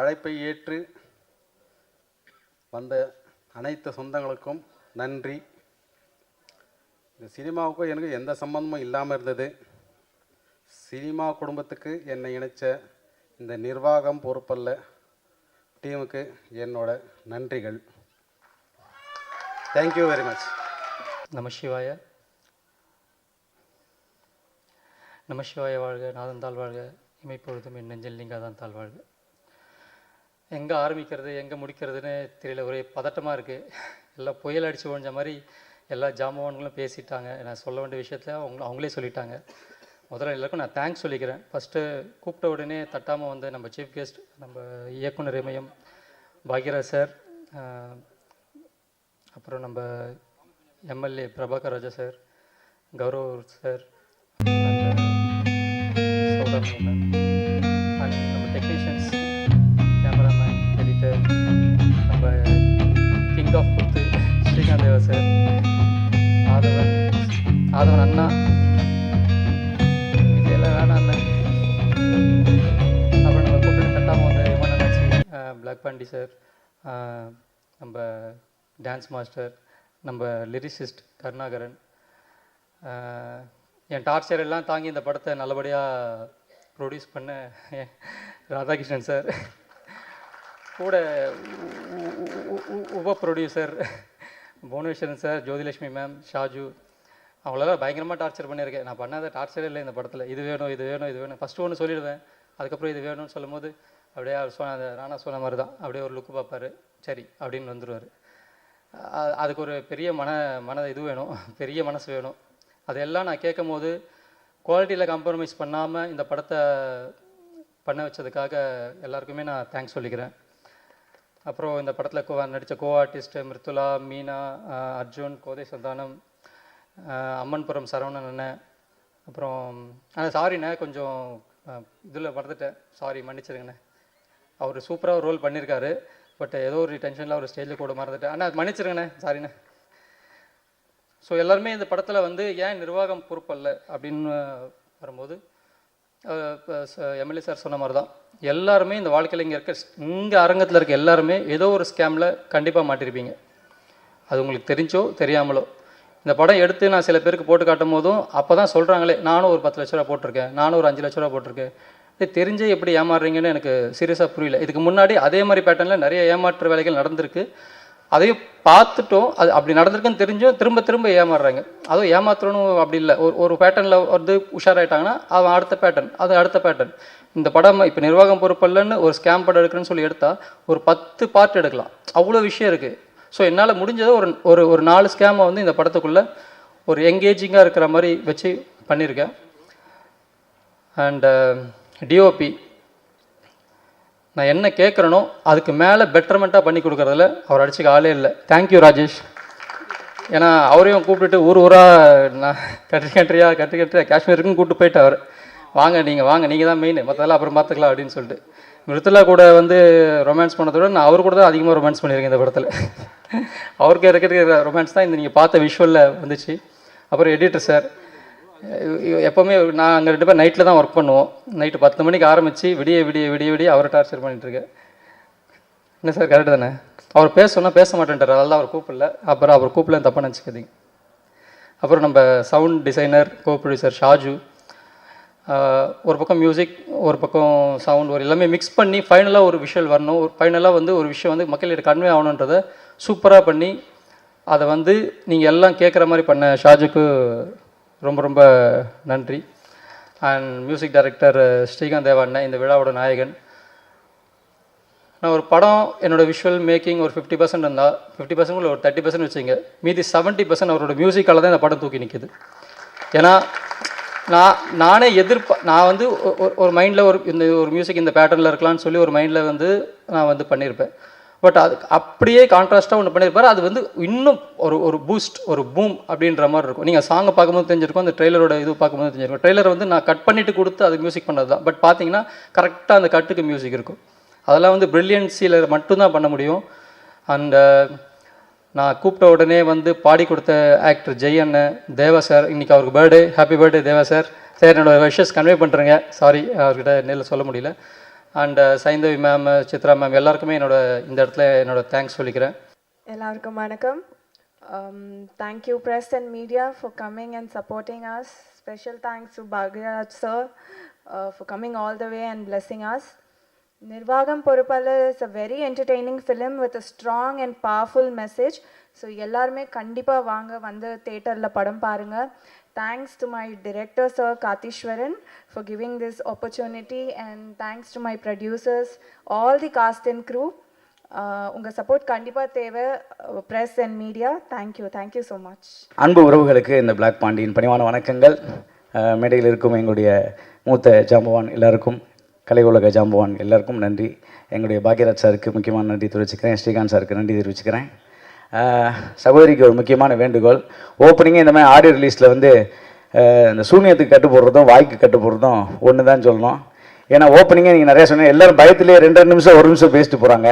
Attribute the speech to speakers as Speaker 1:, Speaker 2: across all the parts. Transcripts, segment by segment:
Speaker 1: அழைப்பை ஏற்று வந்த அனைத்து சொந்தங்களுக்கும் நன்றி. இந்த சினிமாவுக்கும் எனக்கு எந்த சம்பந்தமும் இல்லாமல் இருந்தது. சினிமா குடும்பத்துக்கு என்னை இணைச்ச இந்த நிர்வாகம் பொறுப்பல்ல டீமுக்கு என்னோட நன்றிகள். Thank you very much.
Speaker 2: நமசிவாய. நமசிவாய வாழ்க, நாதன் தாழ் வாழ்க, இமைப்பொழுதும் என் நெஞ்சில் நீங்காதான் தாழ் வாழ்க. எங்கே ஆரம்பிக்கிறது எங்கே முடிக்கிறதுன்னு தெரியல, ஒரே பதட்டமாக இருக்குது. எல்லாம் புயல் அடித்து ஓஞ்ச மாதிரி எல்லா ஜாமான்களும் பேசிட்டாங்க. நான் சொல்ல வேண்டிய விஷயத்தில் அவங்களே சொல்லிட்டாங்க. முதல்ல எல்லாருக்கும் நான் தேங்க்ஸ் சொல்லிக்கிறேன். ஃபஸ்ட்டு கூப்பிட்ட உடனே தட்டாமல் வந்து நம்ம சீஃப் கெஸ்ட், நம்ம இயக்குனர் இமயம் பாக்யராஜ் சார், அப்புறம் நம்ம எம்எல்ஏ பிரபாகர் ராஜா சார், கௌரவ் சார், நம்ம டெக்னீஷியன்ஸ், கேமராமேன், எடிட்டர், நம்ம கிங் ஆஃப் குத்து ஸ்ரீகாந்த் தேவா சார், ஆதவன் அண்ணா, இதெல்லாம் வேணாம் அண்ணன். அப்புறம் நம்ம கூப்பிட்டு தட்டாமல் வந்த விமான அண்ணாச்சி, பிளாக் பாண்டி சார், நம்ம டான்ஸ் மாஸ்டர், நம்ம லிரிசிஸ்ட் கருணாகரன், என் டார்ச்சர் எல்லாம் தாங்கி இந்த படத்தை நல்லபடியாக ப்ரொடியூஸ் பண்ண ராதாகிருஷ்ணன் சார், கூட உப producer Bhuvaneswaran sir, Jyothilakshmi ma'am, Shaju, அவங்களெல்லாம் பயங்கரமாக டார்ச்சர் பண்ணியிருக்கேன். நான் பண்ணாத டார்ச்சரே இல்லை இந்த படத்தில். இது வேணும் இது வேணும் இது வேணும், ஃபஸ்ட்டு ஒன்று சொல்லிடுவேன், அதுக்கப்புறம் இது வேணும்னு சொல்லும் போது அப்படியே அந்த ராணா சொன்ன மாதிரி தான், அப்படியே ஒரு லுக்கு பார்ப்பார், சரி அப்படின்னு வந்துடுவார். அதுக்கு ஒரு பெரிய இது வேணும், பெரிய மனசு வேணும். அதெல்லாம் நான் கேட்கும் போது குவாலிட்டியில் காம்ப்ரமைஸ் பண்ணாமல் இந்த படத்தை பண்ண வச்சதுக்காக எல்லாருக்குமே நான் தேங்க்ஸ் சொல்லிக்கிறேன். அப்புறம் இந்த படத்தில் நடித்த கோ ஆர்டிஸ்ட்டு மிருத்துலா, மீனா, அர்ஜுன், கோதை சந்தானம், அம்மன்புரம் சரவணன் அண்ணன், அப்புறம் சாரிண்ணே கொஞ்சம் இதில் மறந்துட்டேன், சாரி மன்னிச்சிருங்கண்ணே. அவர் சூப்பராக ரோல் பண்ணியிருக்காரு, பட் ஏதோ ஒரு டென்ஷனில் அவர் ஸ்டேஜில் கூட மறந்துட்டேன். அண்ணா மன்னிச்சிருங்கண்ணே, சாரிண்ணே. ஸோ எல்லாருமே இந்த படத்தில் வந்து ஏன் நிர்வாகம் பொறுப்பல்ல அப்படின்னு வரும்போது எம்எல்ஏ சார் சொன்ன மாதிரி தான், எல்லாருமே இந்த வாழ்க்கையில் இங்கே அரங்கத்தில் இருக்க எல்லாருமே ஏதோ ஒரு ஸ்கேமில் கண்டிப்பாக மாட்டிருப்பீங்க. அது உங்களுக்கு தெரிஞ்சோ தெரியாமலோ. இந்த படம் எடுத்து நான் சில பேருக்கு போட்டு காட்டும் போதும் அப்போ தான் சொல்கிறாங்களே, நானும் ஒரு 10 லட்ச ரூபா போட்டிருக்கேன், நானும் ஒரு 5 லட்ச ரூபா போட்டிருக்கேன். இது தெரிஞ்சே எப்படி ஏமாறுறீங்கன்னு எனக்கு சீரியஸாக புரியல. இதுக்கு முன்னாடி அதே மாதிரி பேட்டர்னில் நிறைய ஏமாற்று வேலைகள் நடந்திருக்கு. அதையும் பார்த்துட்டோம், அது அப்படி நடந்திருக்குன்னு தெரிஞ்சும் திரும்ப திரும்ப ஏமாறுறாங்க. அதுவும் ஏமாத்துறணும் அப்படி இல்லை, ஒரு பேட்டர்னில் வந்து உஷாராயிட்டாங்கன்னா அவன் அடுத்த பேட்டர்ன், அது அடுத்த பேட்டர்ன். இந்த படம் இப்போ நிர்வாகம் பொறுப்பல்லன்னு ஒரு ஸ்கேம் படம் எடுக்கிறேன்னு சொல்லி எடுத்தால் ஒரு 10 பார்ட் எடுக்கலாம், அவ்வளோ விஷயம் இருக்குது. ஸோ என்னால் முடிஞ்சதை ஒரு 4 ஸ்கேமை வந்து இந்த படத்துக்குள்ளே ஒரு எங்கேஜிங்காக இருக்கிற மாதிரி வச்சு பண்ணியிருக்கேன். அண்டு டிஓபி நான் என்ன கேட்குறேனோ அதுக்கு மேலே பெட்டர்மெண்ட்டாக பண்ணி கொடுக்குறதில்ல அவர் அடிச்சுக்க ஆளே இல்லை. தேங்க்யூ ராஜேஷ். ஏன்னா அவரையும் கூப்பிட்டுட்டு ஊராக நான் கண்ட்ரியாக காஷ்மீருக்கும் கூப்பிட்டு போயிட்டு அவர் வாங்க நீங்கள் தான் மெயின், மற்றதெல்லாம் அப்புறம் பார்த்துக்கலாம் அப்படின்னு சொல்லிட்டு. மிருத்துலா கூட வந்து ரொமான்ஸ் பண்ணதை விட நான் அவர் கூட தான் அதிகமாக ரொமான்ஸ் பண்ணியிருக்கேன் இந்த படத்தில். அவருக்கு இருக்கிற ரொமான்ஸ் தான் இந்த நீங்கள் பார்த்த விஷுவலில் வந்துச்சு. அப்புறம் எடிட்டர் சார், எப்போவுமே நாங்கள் 2 பேர் நைட்டில் தான் ஒர்க் பண்ணுவோம். நைட்டு 10 மணிக்கு ஆரம்பித்து விடிய அவரை டார்ச்சர் பண்ணிகிட்ருக்கேன். என்ன சார் கரெக்டு தானே? அவர் சொன்னால் பேச மாட்டேன்ட்டார், அதெல்லாம் அவர் கூப்பிடல. அப்புறம் அவர் கூப்பிடல தப்பாக நினச்சிக்காதீங்க. அப்புறம் நம்ம சவுண்ட் டிசைனர் கோ ப்ரொடியூசர் ஷாஜு, ஒரு பக்கம் மியூசிக் ஒரு பக்கம் சவுண்ட், ஒரு எல்லாமே மிக்ஸ் பண்ணி ஃபைனலாக ஒரு விஷுவல் வரணும், ஃபைனலாக வந்து ஒரு விஷயம் வந்து மக்கள்கிட்ட கன்வே ஆகணுன்றதை சூப்பராக பண்ணி அதை வந்து நீங்கள் எல்லாம் கேட்குற மாதிரி பண்ண ஷாஜுக்கு ரொம்ப ரொம்ப நன்றி. அண்ட் மியூசிக் டைரக்டர் ஸ்ரீகாந்த் தேவா அண்ணன், இந்த விழாவோட நாயகன். நான் ஒரு படம் என்னோடய விஷுவல் மேக்கிங் ஒரு 50% இருந்தால் 50% ஒரு 30% வச்சுங்க, மீதி 70% அவரோட மியூசிக்கால் தான் இந்த படம் தூக்கி நிற்கிது. ஏன்னா நானே நான் வந்து ஒரு மைண்டில் ஒரு மியூசிக் இந்த பேட்டர்னில் இருக்கலாம்னு சொல்லி ஒரு மைண்டில் வந்து நான் வந்து பண்ணியிருப்பேன். பட் அது அப்படியே கான்ட்ராஸ்ட்டாக ஒன்று பண்ணியிருப்பார். அது வந்து இன்னும் ஒரு பூஸ்ட், ஒரு பூம் அப்படின்ற மாதிரி இருக்கும். நீங்கள் சாங்கை பார்க்கும்போது தெரிஞ்சிருக்கும், அந்த ட்ரெய்லரோட இது பார்க்கும்போது தெரிஞ்சிருக்கும். ட்ரெய்லரை வந்து நான் கட் பண்ணிவிட்டு கொடுத்து அது மியூசிக் பண்ணது தான். பட் பார்த்தீங்கன்னா கரெக்டாக அந்த கட்டுக்கு மியூசிக் இருக்கும். அதெல்லாம் வந்து ப்ரில்லியன்சியில் மட்டும்தான் பண்ண முடியும். அண்ட் நான் கூப்பிட்ட உடனே வந்து பாடி கொடுத்த ஆக்டர் ஜெய் அண்ணன், தேவா சார், இன்றைக்கி அவருக்கு பர்த்டே, ஹாப்பி பர்த்டே தேவா சார். சார் என்னோடய விஷஸ் கன்வே பண்ணுறேங்க, சாரி அவர்கிட்ட நேரில் சொல்ல முடியல. And Saindhavi ma'am, Chitra ma'am எல்லாருக்குமே இந்த இடத்துல என்னோட தேங்க்ஸ் சொல்லிக்கிறேன்.
Speaker 3: எல்லாருக்கும் வணக்கம். Thank you press and media for coming and supporting us. Special thanks to Bhagyaraj sir for coming all the way and blessing us. Nirvagam Porupala is a very entertaining film with a strong and powerful message. So எல்லாருமே கண்டிப்பா வாங்க வந்து தியேட்டர்ல படம் பாருங்க. Thanks to my director sir Kathishwaran for giving this opportunity, and thanks to my producers, all the cast and crew. உங்கள் support கண்டிப்பாக தேவை, press and media. Thank you so much.
Speaker 4: அன்பு உறவுகளுக்கு இந்த பிளாக் பாண்டியின் பணிவான வணக்கங்கள். மேடையில் இருக்கும் எங்களுடைய மூத்த ஜாம்பவான் எல்லாருக்கும், கலை உலக ஜாம்பவான் எல்லாருக்கும் நன்றி. எங்களுடைய பாக்யராஜ் சாருக்கு முக்கியமான நன்றி தெரிவிச்சுக்கிறேன். ஸ்ரீகாந்த் சாருக்கு நன்றி தெரிவிச்சுக்கிறேன். சகோதரிக்கு ஒரு முக்கியமான வேண்டுகோள், ஓப்பனிங்கே இந்த மாதிரி ஆடியோ ரிலீஸில் வந்து இந்த சூனியத்துக்கு கட்டு போடுறதும் வாய்க்கு கட்டு போடுறதும் ஒன்று தான் சொல்லணும். ஏன்னா ஓப்பனிங்கே நீங்கள் நிறையா சொன்னீங்க, எல்லோரும் பயத்திலே 2 நிமிஷம் 1 நிமிஷம் பேசிட்டு போகிறாங்க.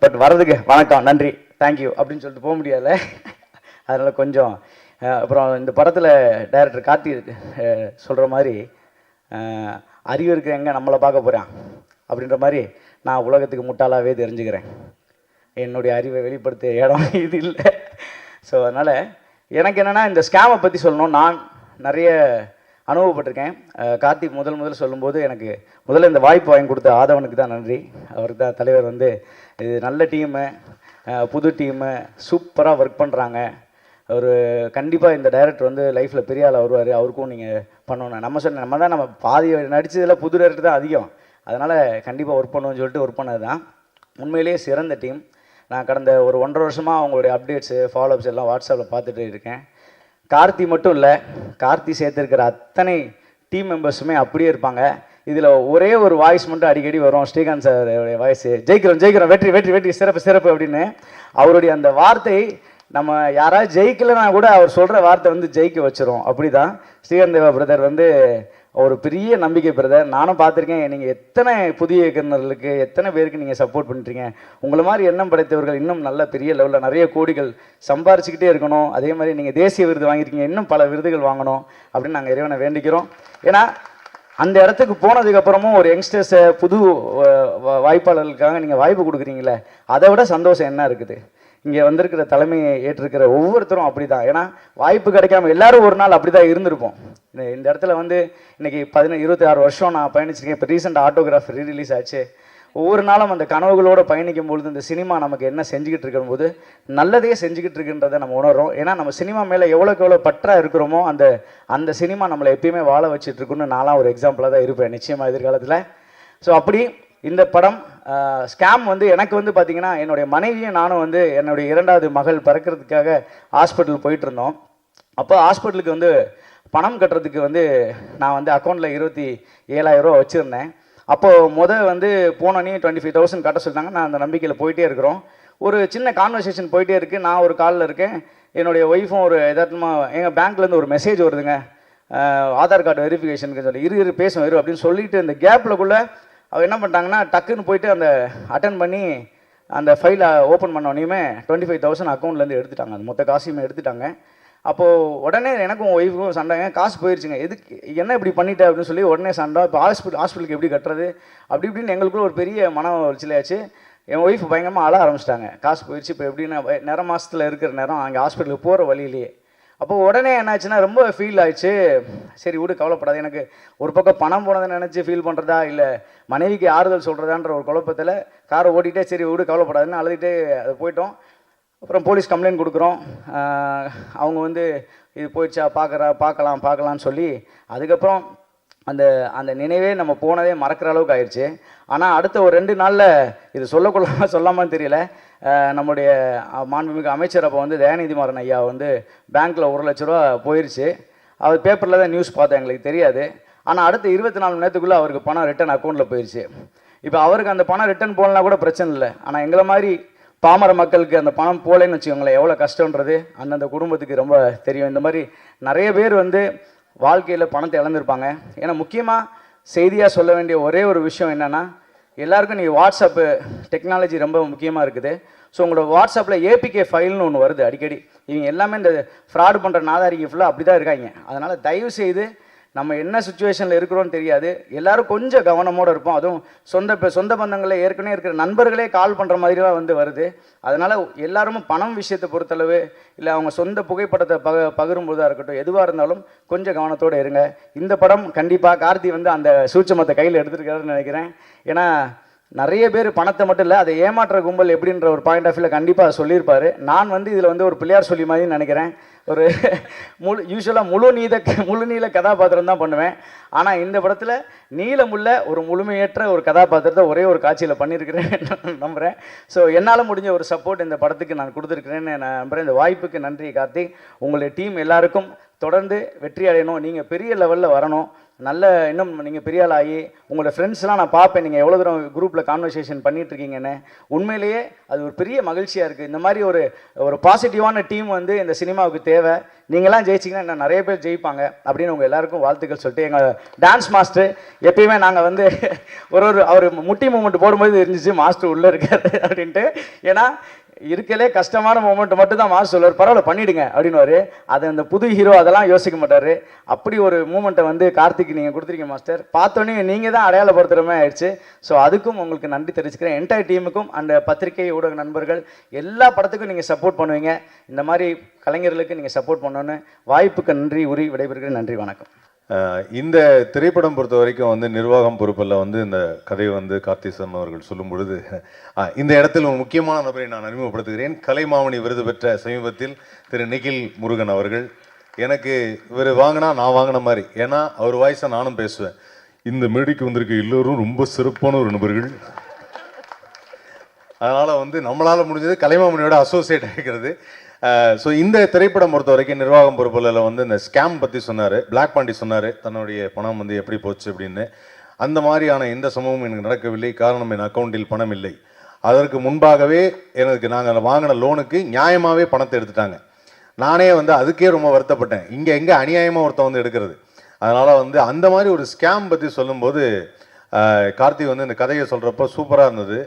Speaker 4: பட் வரதுக்கு வணக்கம் நன்றி தேங்க்யூ அப்படின்னு சொல்லிட்டு போக முடியாதுல்ல, அதனால் கொஞ்சம். அப்புறம் இந்த படத்தில் டைரக்டர் கார்த்தி சொல்கிற மாதிரி அறிவு இருக்கிற எங்கே நம்மளை பார்க்க போகிறான் அப்படின்ற மாதிரி நான் உலகத்துக்கு முட்டாளாகவே தெரிஞ்சுக்கிறேன். என்னுடைய அறிவை வெளிப்படுத்த இடம் இது இல்லை. ஸோ அதனால் எனக்கு என்னென்னா இந்த ஸ்கேமை பற்றி சொல்லணும். நான் நிறைய அனுபவப்பட்டிருக்கேன். கார்த்திக் முதல்ல சொல்லும்போது எனக்கு முதல்ல இந்த வாய்ப்பு வாங்கி கொடுத்த ஆதவனுக்கு தான் நன்றி. அவருக்கு தான் தலைவர் வந்து இது நல்ல டீமு, புது டீமு, சூப்பராக ஒர்க் பண்ணுறாங்க. ஒரு கண்டிப்பாக இந்த டைரக்டர் வந்து லைஃப்பில் பெரிய ஆள் வருவார், அவருக்கும் நீங்கள் பண்ணணும். நம்ம பாதி நடித்ததில் புது டைரக்டர் தான் அதிகம், அதனால் கண்டிப்பாக ஒர்க் பண்ணுவோன்னு சொல்லிட்டு ஒர்க் பண்ணது தான். உண்மையிலேயே சிறந்த டீம். நான் கடந்த ஒரு 1.5 வருஷமாக அவங்களுடைய அப்டேட்ஸு ஃபாலோஅப்ஸ் எல்லாம் வாட்ஸ்அப்பில் பார்த்துட்டு இருக்கேன். கார்த்தி மட்டும் இல்லை, கார்த்தி சேர்த்துருக்கிற அத்தனை டீம் மெம்பர்ஸுமே அப்படியே இருப்பாங்க. இதில் ஒரே ஒரு வாய்ஸ் மட்டும் அடிக்கடி வரும், ஸ்ரீகாந்த் சாருடைய வாய்ஸ், ஜெயிக்கிறோம் வெற்றி சிறப்பு அப்படின்னு. அவருடைய அந்த வார்த்தை நம்ம யாராவது ஜெயிக்கலைன்னா கூட அவர் சொல்கிற வார்த்தை வந்து ஜெயிக்க வச்சிரும். அப்படி தான் ஸ்ரீகாந்த் தேவா பிரதர் வந்து ஒரு பெரிய நம்பிக்கை பிரதர். நானும் பார்த்துருக்கேன், நீங்கள் எத்தனை புதிய இயக்குநர்களுக்கு எத்தனை பேருக்கு நீங்கள் சப்போர்ட் பண்ணுறீங்க. உங்களை மாதிரி எண்ணம் படைத்தவர்கள் இன்னும் நல்ல பெரிய லெவலில் நிறைய கோடிகள் சம்பாரிச்சுக்கிட்டே இருக்கணும். அதே மாதிரி நீங்கள் தேசிய விருது வாங்கியிருக்கீங்க, இன்னும் பல விருதுகள் வாங்கணும் அப்படின்னு நாங்கள் இறைவனை வேண்டிக்கிறோம். ஏன்னா அந்த இடத்துக்கு போனதுக்கப்புறமும் ஒரு யங்ஸ்டர்ஸை புது வாய்ப்பாளர்களுக்காக நீங்கள் வாய்ப்பு கொடுக்குறீங்களே, அதை விட சந்தோஷம் என்ன இருக்குது. இங்கே வந்திருக்கிற தலைமையை ஏற்றிருக்கிற ஒவ்வொருத்தரும் அப்படி தான். ஏன்னா வாய்ப்பு கிடைக்காம எல்லாரும் ஒரு நாள் அப்படி தான் இருந்திருப்போம். இந்த இடத்துல வந்து இன்றைக்கி 26 வருஷம் நான் பயணிச்சிருக்கேன். இப்போ ரீசெண்டாக ஆட்டோகிராஃப் ரீரிலீஸ் ஆச்சு. ஒவ்வொரு நாளும் அந்த கனவுகளோடு பயணிக்கும் பொழுது இந்த சினிமா நமக்கு என்ன செஞ்சுக்கிட்டு இருக்கும்போது நல்லதையே செஞ்சுக்கிட்டு இருக்குன்றதை நம்ம உணர்றோம். ஏன்னா நம்ம சினிமா மேலே எவ்வளோ பற்றாக இருக்கிறோமோ அந்த சினிமா நம்மளை எப்பயுமே வாழ வச்சுட்டு இருக்குன்னு நான்லாம் ஒரு எக்ஸாம்பிளாக தான் இருப்பேன் நிச்சயமாக எதிர்காலத்தில். ஸோ அப்படி இந்த படம் ஸ்கேம் வந்து எனக்கு வந்து பார்த்திங்கன்னா, என்னுடைய மனைவியும் நானும் வந்து என்னுடைய 2வது மகள் பிறக்கிறதுக்காக ஹாஸ்பிட்டல் போயிட்டு இருந்தோம். அப்போ ஹாஸ்பிட்டலுக்கு வந்து பணம் கட்டுறதுக்கு வந்து நான் வந்து அக்கௌண்ட்டில் 27,000 ரூபா வச்சுருந்தேன். அப்போது வந்து போனோன்னே 25,000 கட்ட சொல்லிட்டாங்க. நான் அந்த நம்பிக்கையில் போயிட்டே இருக்கிறோம். ஒரு சின்ன கான்வர்சேஷன் போயிட்டே இருக்குது. நான் ஒரு காலில் இருக்கேன், என்னுடைய ஒய்ஃபும் ஒரு எதார்த்தமாக எங்கள் பேங்க்லேருந்து ஒரு மெசேஜ் வருதுங்க, ஆதார் கார்டு வெரிஃபிகேஷனுக்கு சொல்லி இரு பேசும் அப்படின்னு சொல்லிட்டு இந்த கேப்லக்குள்ளே அவர் என்ன பண்ணிட்டாங்கன்னா டக்குன்னு போயிட்டு அந்த அட்டன் பண்ணி அந்த ஃபைலை ஓப்பன் பண்ணோன்னே 25,000 அக்கௌண்ட்லேருந்து எடுத்துட்டாங்க. அந்த மொத்த காசையுமே எடுத்துட்டாங்க. அப்போது உடனே எனக்கும் ஒய்ஃபுக்கும் சண்டைங்க, காசு போயிடுச்சுங்க, எதுக்கு என்ன இப்படி பண்ணிட்டேன் அப்படின்னு சொல்லி உடனே சண்டை. இப்போ ஹாஸ்பிட்டலுக்கு எப்படி கட்டுறது அப்படி இப்படின்னு எங்களுக்குள்ள ஒரு பெரிய மன உளைச்சலாச்சு. என் ஒய்ஃப் பயங்கரமாக அழ ஆரம்பிச்சிட்டாங்க. காசு போயிடுச்சு, இப்போ எப்படின்னா நிற மாதத்தில் இருக்கிற நேரம் அங்கே ஹாஸ்பிட்டலுக்கு போகிற வழியிலேயே. அப்போது உடனே என்னாச்சுன்னா ரொம்ப ஃபீல் ஆயிடுச்சு. சரி விடு, கவலைப்படாது. எனக்கு ஒரு பக்கம் பணம் போனதை நினச்சி ஃபீல் பண்ணுறதா இல்லை மனைவிக்கு ஆறுதல் சொல்கிறதான்ற ஒரு குழப்பத்தில் காரை ஓட்டிகிட்டே சரி விடு கவலைப்படாதுன்னு அழுதுகிட்டே அதை போயிட்டோம். அப்புறம் போலீஸ் கம்ப்ளைண்ட் கொடுக்குறோம். அவங்க வந்து இது போயிடுச்சா பார்க்கலான்னு சொல்லி அதுக்கப்புறம் அந்த அந்த நினைவே நம்ம போனதே மறக்கிற அளவுக்கு ஆயிடுச்சு. ஆனால் அடுத்த ஒரு 2 நாளில் இது சொல்லாமான்னு தெரியல, நம்முடைய மாண்புமிகு அமைச்சர் அப்போ வந்து தயாநிதி மாறன் ஐயா வந்து பேங்க்கில் 1 லட்ச ரூபா போயிடுச்சு. அவர் பேப்பரில் தான் நியூஸ் பார்த்தேன், எங்களுக்கு தெரியாது. ஆனால் அடுத்த 24 மணி நேரத்துக்குள்ளே அவருக்கு பணம் ரிட்டன் அக்கௌண்ட்டில் போயிடுச்சு. இப்போ அவருக்கு அந்த பணம் ரிட்டன் போகலனா கூட பிரச்சனை இல்லை. ஆனால் எங்களை மாதிரி பாமர மக்களுக்கு அந்த பணம் போகலன்னு வச்சுக்கோங்களேன், எவ்வளோ கஷ்டன்றது அந்தந்த குடும்பத்துக்கு ரொம்ப தெரியும். இந்த மாதிரி நிறைய பேர் வந்து வாழ்க்கையில் பணத்தை இழந்திருப்பாங்க. ஏன்னா முக்கியமாக செய்தியாக சொல்ல வேண்டிய ஒரே ஒரு விஷயம் என்னென்னா, எல்லாருக்கும் நீங்கள் வாட்ஸ்அப்பு டெக்னாலஜி ரொம்ப முக்கியமாக இருக்குது. ஸோ உங்களோட வாட்ஸ்அப்பில் ஏபிகே ஃபைல்னு ஒன்று வருது அடிக்கடி. இவங்க எல்லாமே இந்த ஃப்ராடு பண்ணுற நாதாரிக்கு ஃபுல்லாக அப்படி தான் இருக்காங்க. அதனால் தயவு செய்து நம்ம என்ன சுச்சுவேஷனில் இருக்கிறோன்னு தெரியாது. எல்லாரும் கொஞ்சம் கவனமோடு இருப்போம். அதுவும் சொந்த பந்தங்களில் ஏற்கனவே இருக்கிற நண்பர்களே கால் பண்ணுற மாதிரிலாம் வந்து வருது. அதனால் எல்லாருமே பணம் விஷயத்தை பொறுத்தளவு இல்லை அவங்க சொந்த புகைப்படத்தை பகிரும்போதாக இருக்கட்டும், எதுவாக இருந்தாலும் கொஞ்சம் கவனத்தோடு இருங்க. இந்த படம் கண்டிப்பாக கார்த்தி வந்து அந்த சூட்சமத்தை கையில் எடுத்துருக்காருன்னு நினைக்கிறேன். ஏன்னா நிறைய பேர் பணத்தை மட்டும் இல்லை, அதை ஏமாற்ற கும்பல் எப்படின்ற ஒரு பாயிண்ட் ஆஃப் வியூவில் கண்டிப்பாக சொல்லியிருப்பார். நான் வந்து இதில் வந்து ஒரு பிள்ளையார் சொல்லி மாதிரி நினைக்கிறேன். ஒரு யூஸ்வலாக முழு நீள கதாபாத்திரம் தான் பண்ணுவேன். ஆனால் இந்த படத்தில் நீளமுள்ள ஒரு முழுமையற்ற ஒரு கதாபாத்திரத்தை ஒரே ஒரு காட்சியில் பண்ணியிருக்கிறேன் நம்புகிறேன். ஸோ என்னால் முடிஞ்ச ஒரு சப்போர்ட் இந்த படத்துக்கு நான் கொடுத்துருக்கிறேன்னு நான் நம்புகிறேன். இந்த வாய்ப்புக்கு நன்றி கார்த்திக். உங்களுடைய டீம் எல்லாருக்கும் தொடர்ந்து வெற்றி அடையணும். நீங்கள் பெரிய லெவலில் வரணும். நல்ல இன்னும் நீங்கள் பெரிய ஆள் ஆகி உங்களோட ஃப்ரெண்ட்ஸ்லாம் நான் பார்ப்பேன், நீங்கள் எவ்வளோ தூரம் குரூப்பில் கான்வர்சேஷன் பண்ணிகிட்ருக்கீங்கன்னு. உண்மையிலேயே அது ஒரு பெரிய மகிழ்ச்சியாக இருக்குது. இந்த மாதிரி ஒரு பாசிட்டிவான டீம் வந்து இந்த சினிமாவுக்கு தேவை. நீங்களாம் ஜெயிச்சிங்கன்னா இன்னும் நிறைய பேர் ஜெயிப்பாங்க அப்படின்னு உங்கள் எல்லாருக்கும் வாழ்த்துக்கள் சொல்லிட்டு, எங்கள் டான்ஸ் மாஸ்டர் எப்பயுமே நாங்கள் வந்து அவர் முட்டி மூமெண்ட் போடும்போது இருந்துச்சு மாஸ்டர் உள்ளே இருக்காரு அப்படின்ட்டு. ஏன்னா இருக்கலே கஷ்டமான மூமெண்ட் மட்டும் தான் மாஸ்டர் சொல்லுவார், பரவாயில்ல பண்ணிவிடுங்க அப்படின்னுவார். அது அந்த புது ஹீரோ அதெல்லாம் யோசிக்க மாட்டார். அப்படி ஒரு மூமெண்ட்டை வந்து கார்த்திக் நீங்கள் கொடுத்துருக்கீங்க மாஸ்டர். பார்த்தோன்னே நீங்கள் தான் அடையாளப்படுத்துகிற மாதிரி ஆயிடுச்சு. ஸோ அதுக்கும் உங்களுக்கு நன்றி தெரிவிச்சுக்கிறேன். என்டையர் டீமுக்கும் அந்த பத்திரிகை ஊடக நண்பர்கள் எல்லா படத்துக்கும் நீங்கள் சப்போர்ட் பண்ணுவீங்க. இந்த மாதிரி கலைஞர்களுக்கு நீங்கள் சப்போர்ட் பண்ணணுன்னு வாய்ப்புக்கு நன்றி உரி விடைபெறுகிறேன். நன்றி, வணக்கம்.
Speaker 5: இந்த திரைப்படம் பொறுத்த வரைக்கும் வந்து நிர்வாகம் பொறுப்பில் வந்து இந்த கதையை வந்து கார்த்திசன் அவர்கள் சொல்லும் பொழுது இந்த இடத்தில் ஒரு முக்கியமான நபரை நான் அறிமுகப்படுத்துகிறேன். கலைமாமணி விருது பெற்ற சமீபத்தில் திரு நிகில் முருகன் அவர்கள். எனக்கு இவர் வாங்கினா நான் வாங்கின மாதிரி, ஏன்னா அவர் வாய்ஸை நானும் பேசுவேன். இந்த மேடைக்கு வந்திருக்க எல்லோரும் ரொம்ப சிறப்பான ஒரு நபர்கள். அதனால் வந்து நம்மளால் முடிஞ்சது கலைமாமணியோட அசோசியேட் ஆகிக்கிறது. ஸோ இந்த திரைப்படம் பொறுத்த வரைக்கும் நிர்வாகம் பொறுப்பில் வந்து இந்த ஸ்கேம் பற்றி சொன்னார், பிளாக் பாண்டி சொன்னார், தன்னுடைய பணம் வந்து எப்படி போச்சு அப்படின்னு. அந்த மாதிரியான எந்த சம்பவமும் எனக்கு நடக்கவில்லை. காரணம், என் அக்கௌண்ட்டில் பணம் இல்லை. அதற்கு முன்பாகவே நாங்கள் வாங்கின லோனுக்கு நியாயமாகவே பணத்தை எடுத்துட்டாங்க. நானே வந்து அதுக்கே ரொம்ப வருத்தப்பட்டேன். எங்கே அநியாயமாக ஒருத்தன் வந்து எடுக்கிறது. அதனால் வந்து அந்த மாதிரி ஒரு ஸ்கேம் பற்றி சொல்லும்போது கார்த்திக் வந்து இந்த கதையை சொல்கிறப்போ சூப்பராக இருந்தது.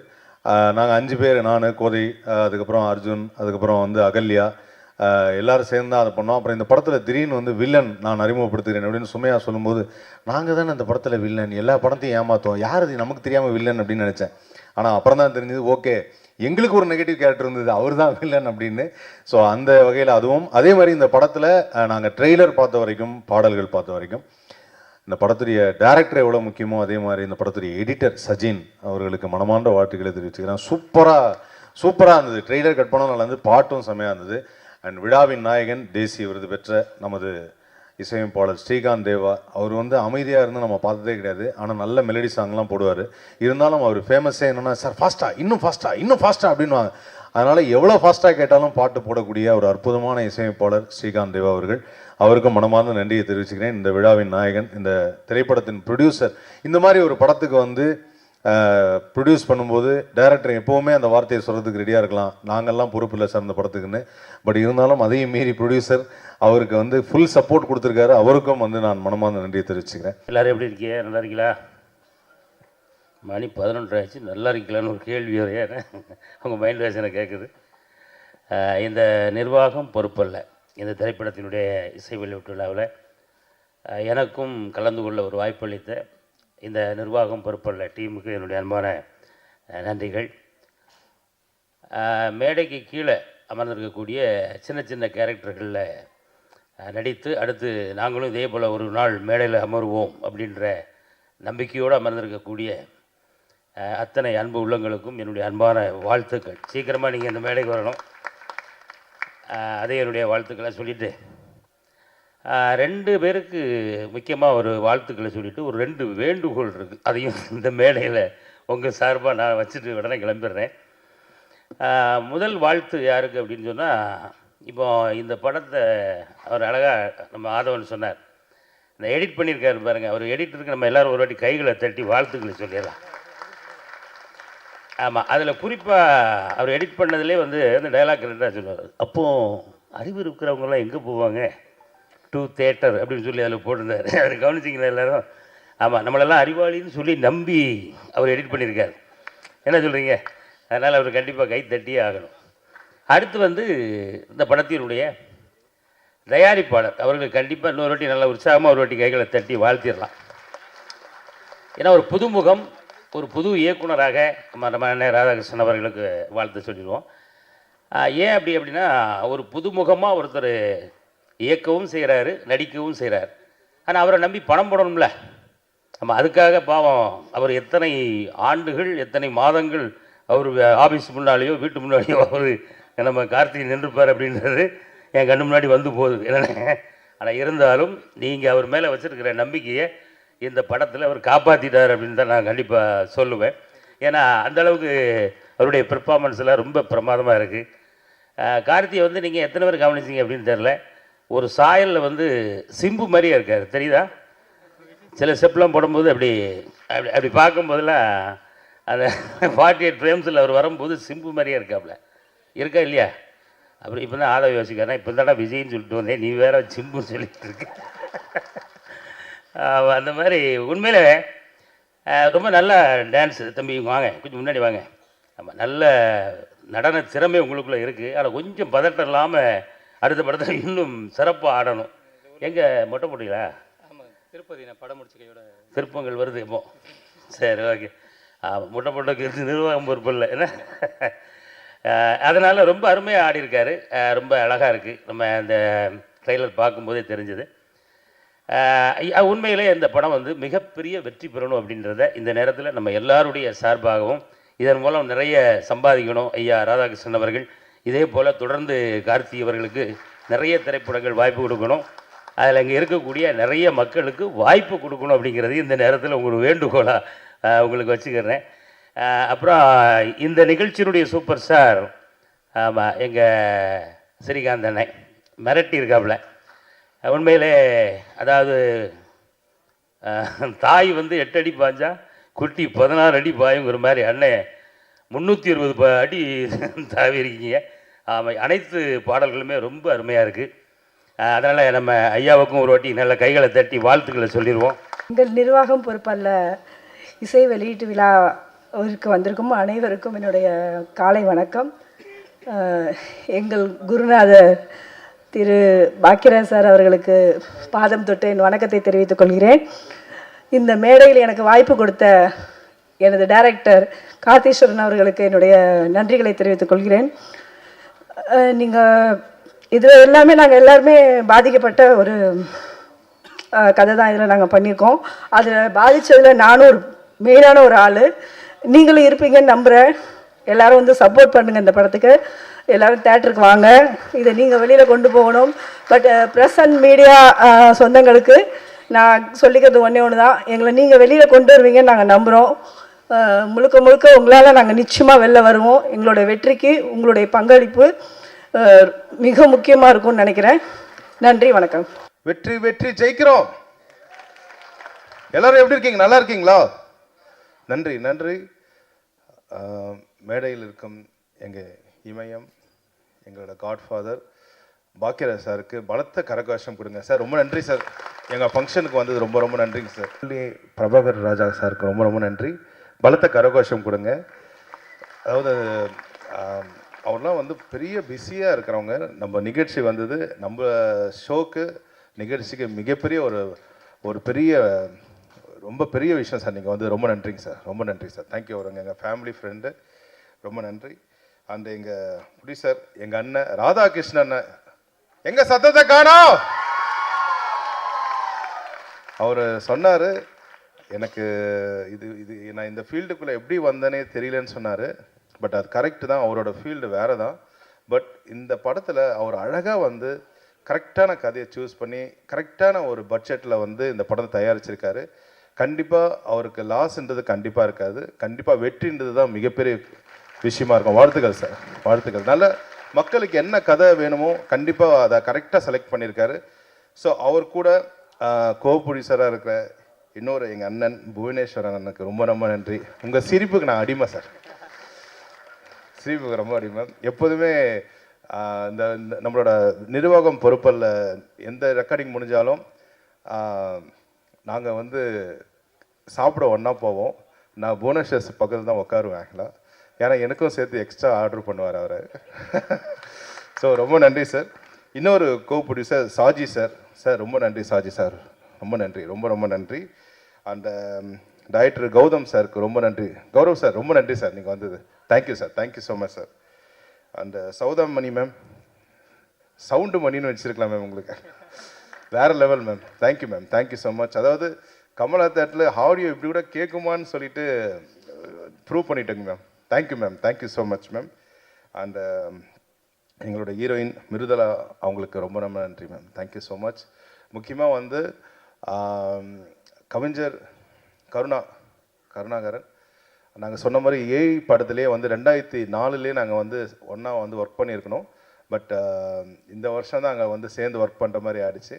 Speaker 5: நாங்கள் 5 பேர், நான், கோதை, அதுக்கப்புறம் அர்ஜுன், அதுக்கப்புறம் வந்து அகல்யா, எல்லோரும் சேர்ந்து தான் அதை பண்ணோம். அப்புறம் இந்த படத்தில் திடீர்னு வந்து வில்லன் நான் அறிமுகப்படுத்துகிறேன் அப்படின்னு சுமையா சொல்லும்போது, நாங்கள் தானே இந்த படத்தில் வில்லன், எல்லா படத்தையும் ஏமாற்றோம், யார் இது நமக்கு தெரியாமல் வில்லன் அப்படின்னு நினச்சேன். ஆனால் அப்புறம் தான் தெரிஞ்சது, ஓகே எங்களுக்கு ஒரு நெகட்டிவ் கேரக்டர் இருந்தது, அவர் தான் வில்லன் அப்படின்னு. ஸோ அந்த வகையில் அதுவும் அதே மாதிரி இந்த படத்தில் நாங்கள் ட்ரெய்லர் பார்த்த வரைக்கும், பாடல்கள் பார்த்த வரைக்கும், இந்த படத்துடைய டைரக்டர் எவ்வளோ முக்கியமோ அதே மாதிரி இந்த படத்துடைய எடிட்டர் சஜின் அவர்களுக்கு மனமார்ந்த வாழ்த்துக்களை தெரிவிச்சுக்கிறேன். சூப்பராக இருந்தது. ட்ரெய்லர் கட் பண்ண நல்லா இருந்தது, பாட்டும் செமையாக இருந்தது. அண்ட் விழாவின் நாயகன், தேசிய விருது பெற்ற நமது இசையமைப்பாளர் ஸ்ரீகாந்த் தேவா, அவர் வந்து அமைதியாக இருந்து நம்ம பார்த்ததே கிடையாது. ஆனால் நல்ல மெலடி சாங்லாம் போடுவார். இருந்தாலும் அவர் ஃபேமஸே என்னென்னா, சார் ஃபாஸ்ட்டாக, இன்னும் ஃபாஸ்ட்டாக அப்படின்வாங்க. அதனால் எவ்வளோ ஃபாஸ்ட்டாக கேட்டாலும் பாட்டு போடக்கூடிய ஒரு அற்புதமான இசையமைப்பாளர் ஸ்ரீகாந்த் தேவா அவர்கள். அவருக்கும் மனமார்ந்த நன்றியை தெரிவிச்சுக்கிறேன். இந்த விழாவின் நாயகன், இந்த திரைப்படத்தின் ப்ரொடியூசர். இந்த மாதிரி ஒரு படத்துக்கு வந்து ப்ரொடியூஸ் பண்ணும்போது டைரக்டர் எப்போவுமே அந்த வார்த்தையை சொல்கிறதுக்கு ரெடியாக இருக்கலாம், நாங்கள்லாம் பொறுப்பு இல்லை சார் இந்த படத்துக்குன்னு. பட் இருந்தாலும் அதையும் மீறி ப்ரொடியூசர் அவருக்கு வந்து ஃபுல் சப்போர்ட் கொடுத்துருக்காரு. அவருக்கும் வந்து நான் மனமார்ந்த நன்றியை தெரிவிச்சுக்கிறேன்.
Speaker 6: எல்லோரும் எப்படி இருக்கீங்க? நல்லா இருக்கீங்களா? மணி 11 ஆயிடுச்சு. நல்லா இருக்கலான்னு ஒரு கேள்வி வரையா அவங்க மைண்ட் வாய்ஸ் எனக்கு கேட்குது. இந்த நிர்வாகம் பொறுப்பல்ல இந்த திரைப்படத்தினுடைய இசை வெளியீட்டு விழாவில் எனக்கும் கலந்து கொள்ள ஒரு வாய்ப்பளித்த இந்த நிர்வாகம் பொறுப்பல்ல டீமுக்கு என்னுடைய அன்பான நன்றிகள். மேடைக்கு கீழே அமர்ந்திருக்கக்கூடிய சின்ன சின்ன கேரக்டர்களில் நடித்து அடுத்து நாங்களும் இதே போல் ஒரு நாள் மேடையில் அமர்வோம் அப்படின்ற நம்பிக்கையோடு அமர்ந்திருக்கக்கூடிய அத்தனை அன்பு உள்ளங்களுக்கும் என்னுடைய அன்பான வாழ்த்துக்கள். சீக்கிரமாக நீங்கள் இந்த மேடைக்கு வரணும். அதே என்னுடைய வாழ்த்துக்களை சொல்லிவிட்டு 2 பேருக்கு முக்கியமாக ஒரு வாழ்த்துக்களை சொல்லிவிட்டு ஒரு 2 வேண்டுகோள் இருக்குது. அதையும் இந்த மேடையில் உங்கள் சார்பாக நான் வச்சுட்டு உடனே கிளம்பிடுறேன். முதல் வாழ்த்து யாருக்கு அப்படின்னு சொன்னால், இப்போ இந்த படத்தை அவர் அழகாக நம்ம ஆதவன் சொன்னார், இந்த எடிட் பண்ணியிருக்காரு பாருங்கள். அவர் எடிட்டருக்கு நம்ம எல்லோரும் ஒரு வாட்டி கைகளை தட்டி வாழ்த்துக்களை சொல்லிடலாம். ஆமாம், அதில் குறிப்பாக அவர் எடிட் பண்ணதுலேயே வந்து அந்த டைலாக் கரெக்டாக சொல்லுவார். அப்போது அறிவு இருக்கிறவங்களாம் எங்கே போவாங்க, டு தேட்டர் அப்படின்னு சொல்லி அதில் போட்டிருந்தார். அதை கவனிச்சிங்களா எல்லோரும்? ஆமாம், நம்மளெல்லாம் அறிவாளின்னு சொல்லி நம்பி அவர் எடிட் பண்ணியிருக்கார். என்ன சொல்கிறீங்க? அதனால் அவர் கண்டிப்பாக கை தட்டியே ஆகணும். அடுத்து வந்து இந்த படத்தினுடைய தயாரிப்பாளர் அவர்களுக்கு கண்டிப்பாக இன்னொரு வாட்டி நல்ல உற்சாகமாக ஒரு வாட்டி கைகளை தட்டி வாழ்த்திடலாம். ஏன்னா ஒரு புதுமுகம், ஒரு புது இயக்குனராக நம்ம அண்ணன் ராதாகிருஷ்ணன் அவர்களுக்கு வாழ்த்து சொல்லிடுவோம். ஏன் அப்படின்னா ஒரு புதுமுகமாக ஒருத்தர் இயக்கவும் செய்கிறாரு, நடிக்கவும் செய்கிறார். ஆனால் அவரை நம்பி பணம் போடணும்ல. நம்ம அதுக்காக பாவம் அவர் எத்தனை ஆண்டுகள் எத்தனை மாதங்கள் அவர் ஆஃபீஸ் முன்னாலேயோ வீட்டு முன்னாலேயோ அவர் நம்ம கார்த்திகை நின்றுப்பார் அப்படின்றது என் கண்ணு முன்னாடி வந்து போகுது என்னென்ன. ஆனால் இருந்தாலும் நீங்கள் அவர் மேலே வச்சுருக்கிற நம்பிக்கையை இந்த படத்தில் அவர் காப்பாற்றிட்டார் அப்படின்னு தான் நான் கண்டிப்பாக சொல்லுவேன். ஏன்னா அந்தளவுக்கு அவருடைய பெர்ஃபார்மன்ஸ்லாம் ரொம்ப பிரமாதமாக இருக்குது. கார்த்தியை வந்து நீங்கள் எத்தனை பேர் கவனிச்சிங்க அப்படின்னு தெரில, ஒரு சாயலில் வந்து சிம்பு மாதிரியே இருக்கார், தெரியுதா? சில ஸ்டெப்லாம் போடும்போது அப்படி அப்படி அப்படி பார்க்கும்போதெல்லாம் அந்த 48 ஃப்ரேம்ஸில் அவர் வரும்போது சிம்பு மாதிரியே இருக்காப்புல, இருக்கா இல்லையா? அப்புறம் இப்போ தான் ஆதரவு யோசிக்கிறேன், இப்போ தானே விஜய்ன்னு சொல்லிட்டு வந்தேன், நீ வேற சிம்புன்னு சொல்லிட்டு இருக்க. அந்த மாதிரி உண்மையிலே ரொம்ப நல்ல டான்ஸு தம்பி, வாங்க கொஞ்சம் முன்னாடி வாங்க. ஆமாம், நல்ல நடன திறமை உங்களுக்குள்ளே இருக்குது. ஆனால் கொஞ்சம் பதட்டம் இல்லாமல் அடுத்த படத்தில் இன்னும் சிறப்பாக ஆடணும். எங்கே மொட்டை போட்டீங்களா?
Speaker 2: ஆமாம், திருப்பதி நான் படம் முடிச்ச கையோட
Speaker 6: திருப்பங்கள் வருது இப்போ. சரி, ஓகே. முட்டை போட்டோக்கு நிர்வாகம் பொறுப்பு இல்லை என்ன. அதனால் ரொம்ப அருமையாக ஆடியிருக்காரு, ரொம்ப அழகாக இருக்குது. நம்ம அந்த ட்ரெய்லர் பார்க்கும்போதே தெரிஞ்சது. உண்மையிலே இந்த படம் வந்து மிகப்பெரிய வெற்றி பெறணும் அப்படின்றத இந்த நேரத்தில் நம்ம எல்லாருடைய சார்பாகவும், இதன் மூலம் நிறைய சம்பாதிக்கணும் ஐயா ராதாகிருஷ்ணன் அவர்கள். இதே போல் தொடர்ந்து கார்த்தி அவர்களுக்கு நிறைய திரைப்படங்கள் வாய்ப்பு கொடுக்கணும். அதில் இங்கே இருக்கக்கூடிய நிறைய மக்களுக்கு வாய்ப்பு கொடுக்கணும் அப்படிங்கிறது இந்த நேரத்தில் உங்களுக்கு வேண்டுகோளாக உங்களுக்கு வச்சுக்கிறேன். அப்புறம் இந்த நிகழ்ச்சியினுடைய சூப்பர் ஸ்டார், ஆமாம், எங்கள் ஸ்ரீகாந்த் அண்ணன் மிரட்டி இருக்காப்புல. உண்மையிலே அதாவது தாய் வந்து 8 அடி பாய்ஞ்சா குட்டி 16 அடி பாயுங்கிற மாதிரி அண்ணன் 320 அடி தாவி இருக்கீங்க. ஆமாம், அனைத்து பாடல்களுமே ரொம்ப அருமையாக இருக்குது. அதனால் நம்ம ஐயாவுக்கும் ஒரு வாட்டி நல்ல கைகளை தட்டி வாழ்த்துக்களை சொல்லிடுவோம்.
Speaker 7: எங்கள் நிர்வாகம் பொறுப்பல்ல இசை வெளியீட்டு விழாவிற்கு வந்திருக்கும் அனைவருக்கும் என்னுடைய காலை வணக்கம். எங்கள் குருநாதர் திரு பாக்கியராஜ் சார் அவர்களுக்கு பாதம் தொட்டு என் வணக்கத்தை தெரிவித்துக் கொள்கிறேன். இந்த மேடையில் எனக்கு வாய்ப்பு கொடுத்த எனது டைரக்டர் கார்த்தீஸ்வரன் அவர்களுக்கு என்னுடைய நன்றிகளை தெரிவித்துக் கொள்கிறேன். நீங்கள் இதில் எல்லாமே நாங்கள் எல்லாருமே பாதிக்கப்பட்ட ஒரு கதை தான் இதில் நாங்கள் பண்ணியிருக்கோம். அதில் பாதித்ததில் நானும் ஒரு மெயினான ஒரு ஆள். நீங்களும் இருப்பீங்கன்னு நம்புகிறேன். எல்லோரும் வந்து சப்போர்ட் பண்ணுங்கள் இந்த படத்துக்கு. எல்லோரும் தேட்டருக்கு வாங்க. இதை நீங்கள் வெளியில் கொண்டு போகணும். பட் ப்ரெஸ் அண்ட் மீடியா சொந்தங்களுக்கு நான் சொல்லிக்கிறது ஒன்று தான், எங்களை நீங்கள் வெளியில் கொண்டு வருவீங்கன்னு நாங்கள் நம்புகிறோம். முழுக்க முழுக்க உங்களால் நாங்கள் நிச்சயமாக வெளில வருவோம். எங்களோட வெற்றிக்கு உங்களுடைய பங்களிப்பு மிக முக்கியமாக இருக்கும்னு நினைக்கிறேன். நன்றி, வணக்கம்.
Speaker 5: வெற்றி வெற்றி ஜெயிக்கிறோம். எல்லாரும் எப்படி இருக்கீங்க? நல்லா இருக்கீங்களா? நன்றி நன்றி. மேடையில் இருக்கும் எங்கள் இமயம், எங்களோட காட்ஃபாதர் பாக்கியராஜ் சாருக்கு பலத்த கரகோஷம் கொடுங்க சார். ரொம்ப நன்றி சார், எங்கள் ஃபங்க்ஷனுக்கு வந்தது ரொம்ப ரொம்ப நன்றிங்க சார். பிரபாகர் ராஜா சாருக்கு ரொம்ப ரொம்ப நன்றி. பலத்த கரகோஷம் கொடுங்க. அதாவது அவர்லாம் வந்து பெரிய பிஸியாக இருக்கிறவங்க. நம்ம நிகழ்ச்சி வந்தது, நம்ம ஷோக்கு நிகழ்ச்சிக்கு மிகப்பெரிய ஒரு பெரிய ரொம்ப பெரிய விஷயம் சார். நீங்கள் வந்து ரொம்ப நன்றிங்க சார், ரொம்ப நன்றி சார். தேங்க்யூ. அவருங்க எங்கள் ஃபேமிலி ஃப்ரெண்டு, ரொம்ப நன்றி. அண்ட் எங்கள் ப்ரொடியூசர் எங்கள் அண்ணன் ராதாகிருஷ்ணன் அண்ணன், எங்கள் சத்தத்தை காணோம். அவர் சொன்னார் எனக்கு இது நான் இந்த ஃபீல்டுக்குள்ளே எப்படி வந்தேனே தெரியலன்னு சொன்னார். பட் அது கரெக்டு தான், அவரோட ஃபீல்டு வேறு தான். பட் இந்த படத்தில் அவர் அழகாக வந்து கரெக்டான கதையை சூஸ் பண்ணி கரெக்டான ஒரு பட்ஜெட்டில் வந்து இந்த படத்தை தயாரிச்சிருக்காரு. கண்டிப்பாக அவருக்கு லாஸ்ன்றது கண்டிப்பாக இருக்காது, கண்டிப்பாக வெற்றின்றது தான் மிகப்பெரிய விஷயமா இருக்கும். வாழ்த்துக்கள் சார், வாழ்த்துக்கள். நல்ல மக்களுக்கு என்ன கதை வேணுமோ கண்டிப்பாக அதை கரெக்டாக செலக்ட் பண்ணியிருக்காரு. ஸோ அவர் கூட கோ ப்ரொடியூசராக இருக்கிற இன்னொரு எங்கள் அண்ணன் புவனேஸ்வரன் அண்ணனுக்கு ரொம்ப ரொம்ப நன்றி. உங்கள் சிரிப்புக்கு நான் அடிமை சார், சிரிப்புக்கு ரொம்ப அடிமை. எப்போதுமே இந்த நம்மளோட நிர்வாகம் பொறுப்பல்ல எந்த ரெக்கார்டிங் முடிஞ்சாலும் நாங்கள் வந்து சாப்பிட ஒன்றா போவோம். நான் புவனேஸ்வர் பக்கத்தில் தான் உட்காருவேன் ஆக்சுவலாக, ஏன்னா எனக்கும் சேர்த்து எக்ஸ்ட்ரா ஆர்டர் பண்ணுவார் அவர். ஸோ ரொம்ப நன்றி சார். இன்னொரு கோ ப்ரொடியூசர் சாஜி சார். சார் ரொம்ப நன்றி சாஜி சார், ரொம்ப நன்றி, ரொம்ப ரொம்ப நன்றி. அண்ட் டைரக்டர் கௌதம் சாருக்கு ரொம்ப நன்றி. கௌரவ் சார் ரொம்ப நன்றி சார், நீங்கள் வந்தது. Thank you sir, thank you so much sir. And Sowdamani ma'am, sound மணின்னு வச்சுருக்கலாம் மேம், உங்களுக்கு வேறு level ma'am. Thank you ma'am, thank you so much. அதாவது கமலா தேட்டரில் ஆடியோ இப்படி கூட கேட்குமான்னு சொல்லிட்டு ப்ரூவ் பண்ணிட்டேங்க ma'am. Thank you ma'am, thank you so much ma'am. And எங்களோட ஹீரோயின் மிருதலா, அவங்களுக்கு ரொம்ப ரொம்ப நன்றி மேம். Thank you so much. முக்கியமாக வந்து கவிஞர் கருணாகரன், நாங்கள் சொன்ன மாதிரி ஏஐ படத்துலேயே வந்து 2004 நாங்கள் வந்து ஒன்றா வந்து ஒர்க் பண்ணியிருக்கணும். பட் இந்த வருஷம் தான் அங்கே வந்து சேர்ந்து ஒர்க் பண்ணுற மாதிரி ஆயிடுச்சு.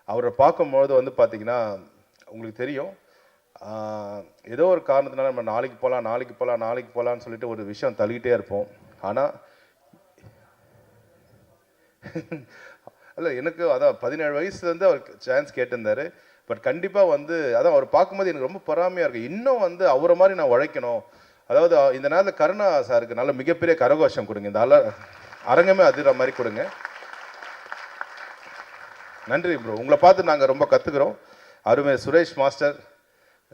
Speaker 5: அவரை பார்க்கும்பொழுது வந்து பார்த்திங்கன்னா உங்களுக்கு தெரியும், ஏதோ ஒரு காரணத்தினால நம்ம நாளைக்கு போகலான்னு சொல்லிட்டு ஒரு விஷயம் தள்ளிக்கிட்டே இருப்போம். ஆனால் இல்லை, எனக்கு அதான் 17 வயசுலேருந்து அவர் சான்ஸ் கேட்டிருந்தார். பட் கண்டிப்பாக வந்து அதான் அவர் பார்க்கும்போது எனக்கு ரொம்ப பொறாமையாக இருக்குது. இன்னும் வந்து அவரை மாதிரி நான் உழைக்கணும். அதாவது இந்த நேரத்தில் கருணா சாருக்கு நல்ல மிகப்பெரிய கரகோஷம் கொடுங்க, இந்த அரங்கமே அதிர மாதிரி கொடுங்க. நன்றி ப்ரோ, உங்களை பார்த்து நாங்கள் ரொம்ப கற்றுக்குறோம். அருமை சுரேஷ் மாஸ்டர்,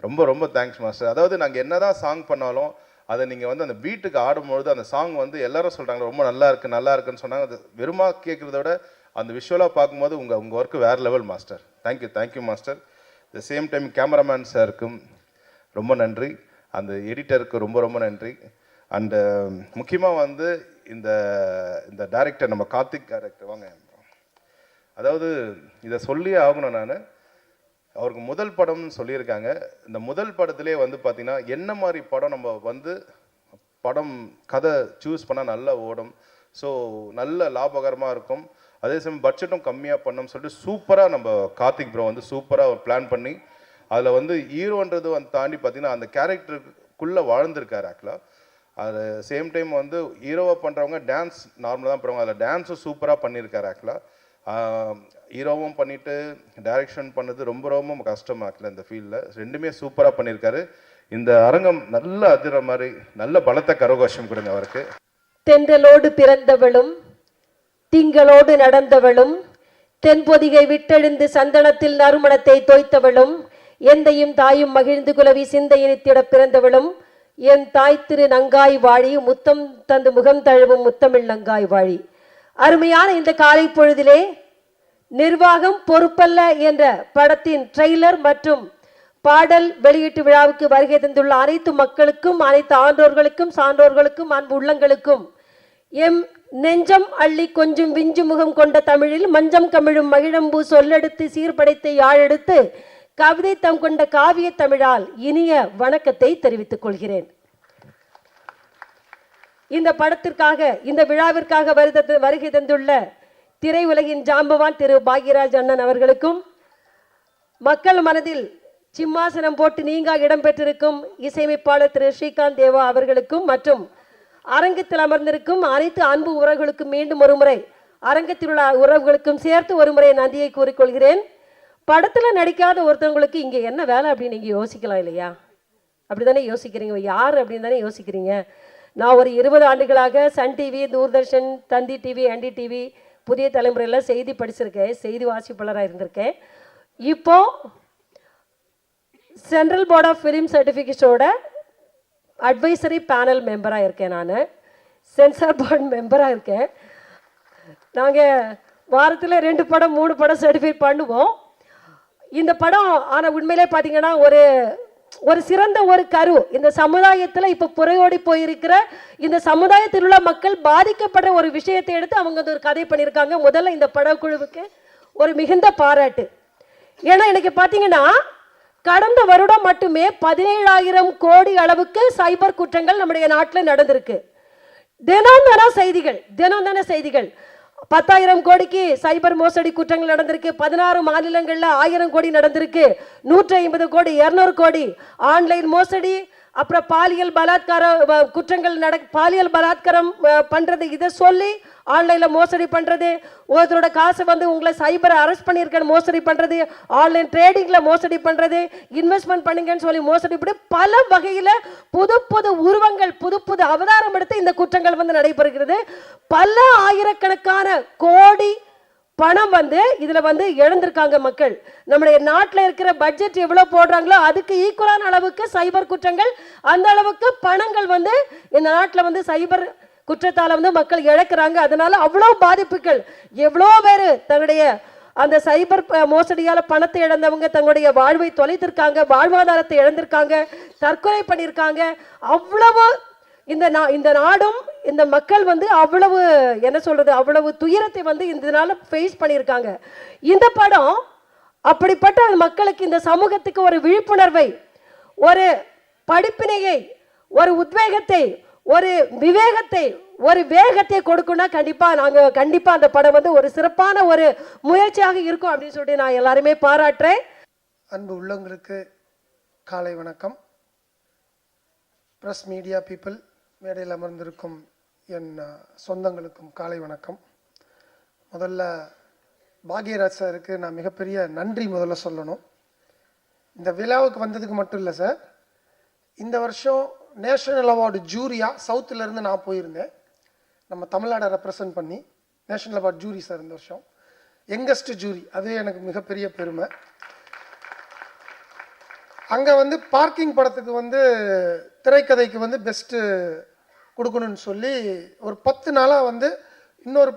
Speaker 5: ரொம்ப ரொம்ப தேங்க்ஸ் மாஸ்டர். அதாவது நாங்கள் என்ன தான் சாங் பண்ணாலும் அதை நீங்கள் வந்து அந்த பீட்டுக்கு ஆடும்பொழுது அந்த சாங் வந்து எல்லாரும் சொல்கிறாங்க ரொம்ப நல்லா இருக்குன்னு சொன்னாங்க. அது வெறுமா கேட்குறத விட அந்த விஷுவலாக பார்க்கும்போது உங்கள் ஒர்க்கு வேறு level master. Thank you master. The same time cameraman சாருக்கும் ரொம்ப நன்றி. அந்த எடிட்டருக்கு ரொம்ப ரொம்ப நன்றி. அண்டு முக்கியமாக வந்து இந்த டைரக்டர், நம்ம கார்த்திக் டைரக்டர் வாங்க. அதாவது இதை சொல்லியே ஆகணும், நான் அவருக்கு முதல் படம்னு சொல்லியிருக்காங்க. இந்த முதல் படத்திலே வந்து பார்த்திங்கன்னா என்ன மாதிரி படம் நம்ம வந்து கதை சூஸ் பண்ணால் நல்லா ஓடும், ஸோ நல்ல லாபகரமாக இருக்கும், அதே சமயம் பட்ஜெட்டும் கம்மியாக பண்ணோம்னு சொல்லிட்டு சூப்பராக நம்ம கார்த்திக் ப்ரோ வந்து சூப்பராக பிளான் பண்ணி அதில் வந்து ஹீரோன்றது வந்து தாண்டி பார்த்திங்கன்னா அந்த கேரக்டருக்குள்ளே வாழ்ந்திருக்காரு ஆக்சுவலாக. அது சேம் டைம் வந்து ஹீரோவாக பண்ணுறவங்க டான்ஸ் நார்மலாக தான் பண்ணுவாங்க, அதில் டான்ஸும் சூப்பராக பண்ணியிருக்காரு ஆக்சுவலாக. ஹீரோவும் பண்ணிவிட்டு டைரக்ஷன் பண்ணது ரொம்ப ரொம்ப கஷ்டமாக்கல இந்த ஃபீல்டில். ரெண்டுமே சூப்பராக பண்ணியிருக்காரு. இந்த அரங்கம் நல்ல அதிர மாதிரி நல்ல பலத்த கரகோஷம் கொடுங்க அவருக்கு.
Speaker 8: தென்றலோடு பிறந்தவளும் திங்களோடு நடந்தவளும் தென்பொதிகை விட்டெழுந்து சந்தனத்தில் நறுமணத்தை தோய்த்தவளும் எந்தையும் தாயும் மகிழ்ந்து குலவி சிந்தையினித்திட பிறந்தவளும் என் தாய் திரு நங்காய் வாழி முத்தம் தந்து முகம் தழுவும் முத்தமிழ் நங்காய் வாழி. அருமையான இந்த காலை பொழுதிலே நிர்வாகம் பொறுப்பல்ல என்ற படத்தின் ட்ரெய்லர் மற்றும் பாடல் வெளியீட்டு விழாவுக்கு வருகை தந்துள்ள அனைத்து மக்களுக்கும், அனைத்து ஆண்டோர்களுக்கும், சான்றோர்களுக்கும், அன்பு உள்ளங்களுக்கும் எம் நெஞ்சம் அள்ளி கொஞ்சம் விஞ்சு முகம் கொண்ட தமிழில் மஞ்சம் கமிழும் மகிழம்பூ சொல்லெடுத்து சீர்படைத்து யாழெடுத்து கவிதை தம் கொண்ட காவிய தமிழால் இனிய வணக்கத்தை தெரிவித்துக் கொள்கிறேன். இந்த படத்திற்காக, இந்த விழாவிற்காக வருகை தந்துள்ள திரையுலகின் ஜாம்பவான் திரு பாக்யராஜ் அண்ணன் அவர்களுக்கும், மக்கள் மனதில் சிம்மாசனம் போட்டு நீங்கா இடம்பெற்றிருக்கும் இசையமைப்பாளர் திரு ஸ்ரீகாந்த் தேவா அவர்களுக்கும் மற்றும் அரங்கத்தில் அமர்ந்திருக்கும் அனைத்து அன்பு உறவுகளுக்கும் மீண்டும் ஒருமுறை, அரங்கத்தில் உள்ள உறவுகளுக்கும் சேர்த்து ஒருமுறை நன்றியை கூறிக்கொள்கிறேன். படத்தில் நடிக்காத ஒருத்தவங்களுக்கு இங்கே என்ன வேலை அப்படின்னு நீங்கள் யோசிக்கலாம் இல்லையா? அப்படி தானே யோசிக்கிறீங்க, யார் அப்படின்னு தானே யோசிக்கிறீங்க. நான் ஒரு 20 ஆண்டுகளாக Sun TV, Doordarshan, Thanthi TV, NDTV, புதிய தலைமுறையில் செய்தி படிச்சிருக்கேன், செய்தி வாசிப்பாளராக இருந்திருக்கேன். இப்போ சென்ட்ரல் போர்ட் ஆஃப் ஃபிலிம் சர்டிஃபிகேஷனோட அட்வைசரி பேனல் மெம்பராக இருக்கேன், நான் சென்சார் போர்டு மெம்பராக இருக்கேன். நாங்கள் வாரத்தில் 2 படம் 3 படம் சர்டிஃபை பண்ணுவோம். இந்த படம் ஆனால் உண்மையிலே பார்த்தீங்கன்னா ஒரு சிறந்த ஒரு கரு. இந்த சமுதாயத்தில் இப்போ புறையோடி போயிருக்கிற இந்த சமுதாயத்தில் உள்ள மக்கள் பாதிக்கப்படுற ஒரு விஷயத்தை எடுத்து அவங்க ஒரு கதை பண்ணியிருக்காங்க. முதல்ல இந்த படக்குழுவுக்கு ஒரு மிகுந்த பாராட்டு. ஏன்னா எனக்கு பார்த்தீங்கன்னா கடந்த வருடம் மட்டுமே 17,000 கோடி அளவுக்கு சைபர் குற்றங்கள் நம்முடைய நாட்டில் நடந்திருக்கு. தினம் தானே செய்திகள் 10,000 கோடிக்கு சைபர் மோசடி குற்றங்கள் நடந்திருக்கு. 16 மாநிலங்களில் 1000 கோடி நடந்திருக்கு. 150 கோடி, 200 கோடி ஆன்லைன் மோசடி, அப்புறம் பாலியல் பலாத்காரம் பண்றது, இதை சொல்லி ஆன்லைன்ல மோசடி பண்றது, ஒருத்தரோட காசை உங்களை சைபர் அரெஸ்ட் பண்ணியிருக்கேன்னு மோசடி பண்றது, ஆன்லைன் ட்ரேடிங்ல மோசடி பண்றது, இன்வெஸ்ட்மெண்ட் பண்ணுங்கன்னு சொல்லி மோசடி, இப்படி பல வகையில புது புது உருவங்கள், புது புது அவதாரம் எடுத்து இந்த குற்றங்கள் நடைபெறுகிறது. பல ஆயிரக்கணக்கான கோடி பணம் வந்து இதில் வந்து இழந்திருக்காங்க மக்கள். நம்முடைய நாட்டில் இருக்கிற பட்ஜெட் எவ்வளோ போடுறாங்களோ அதுக்கு ஈக்குவலான அளவுக்கு சைபர் குற்றங்கள், அந்த அளவுக்கு பணங்கள் வந்து இந்த நாட்டில் வந்து சைபர் குற்றத்தால் வந்து மக்கள் இழக்கிறாங்க. அதனால அவ்வளோ பாதிப்புகள், எவ்வளோ பேர் தன்னுடைய அந்த சைபர் மோசடியால் பணத்தை இழந்தவங்க தங்களுடைய வாழ்வை தொலைத்திருக்காங்க, வாழ்வாதாரத்தை இழந்திருக்காங்க, தற்கொலை பண்ணியிருக்காங்க. அவ்வளவு இந்த நாடும் இந்த மக்கள் வந்து அவ்வளவு என்ன சொல்றது, அவ்வளவு துயரத்தை வந்து இதனால ஃபேஸ் பண்ணியிருக்காங்க. இந்த படம் அப்படிப்பட்ட மக்களுக்கு, இந்த சமூகத்துக்கு ஒரு விழிப்புணர்வை, ஒரு படிப்பினையை, ஒரு உத்வேகத்தை, ஒரு விவேகத்தை, ஒரு வேகத்தை கொடுக்கும்னா கண்டிப்பா அந்த படம் வந்து ஒரு சிறப்பான ஒரு முயற்சியாக இருக்கும் அப்படின்னு சொல்லிட்டு நான் எல்லாருமே பாராட்டுறேன்.
Speaker 9: அன்பு உள்ளங்களுக்கு காலை வணக்கம். பிரஸ் மீடியா பீப்புள், மேடையில் அமர்ந்திருக்கும் என் சொந்தங்களுக்கும் காலை வணக்கம். முதல்ல பாக்யராஜ் சாருக்கு நான் மிகப்பெரிய நன்றி முதல்ல சொல்லணும். இந்த விழாவுக்கு வந்ததுக்கு மட்டும் இல்லை சார், இந்த வருஷம் நேஷனல் அவார்டு ஜூரியாக சவுத்துலேருந்து நான் போயிருந்தேன், நம்ம தமிழ்நாடை ரெப்ரசன்ட் பண்ணி. நேஷனல் அவார்டு ஜூரி சார் இந்த வருஷம், யங்கஸ்ட் ஜூரி, அது எனக்கு மிகப்பெரிய பெருமை. அங்கே வந்து பார்க்கிங் படத்துக்கு வந்து திரைக்கதைக்கு வந்து பெஸ்ட்டு கொடுக்கணும்னு சொல்லி ஒரு 10 நாளாக வந்து இன்னொரு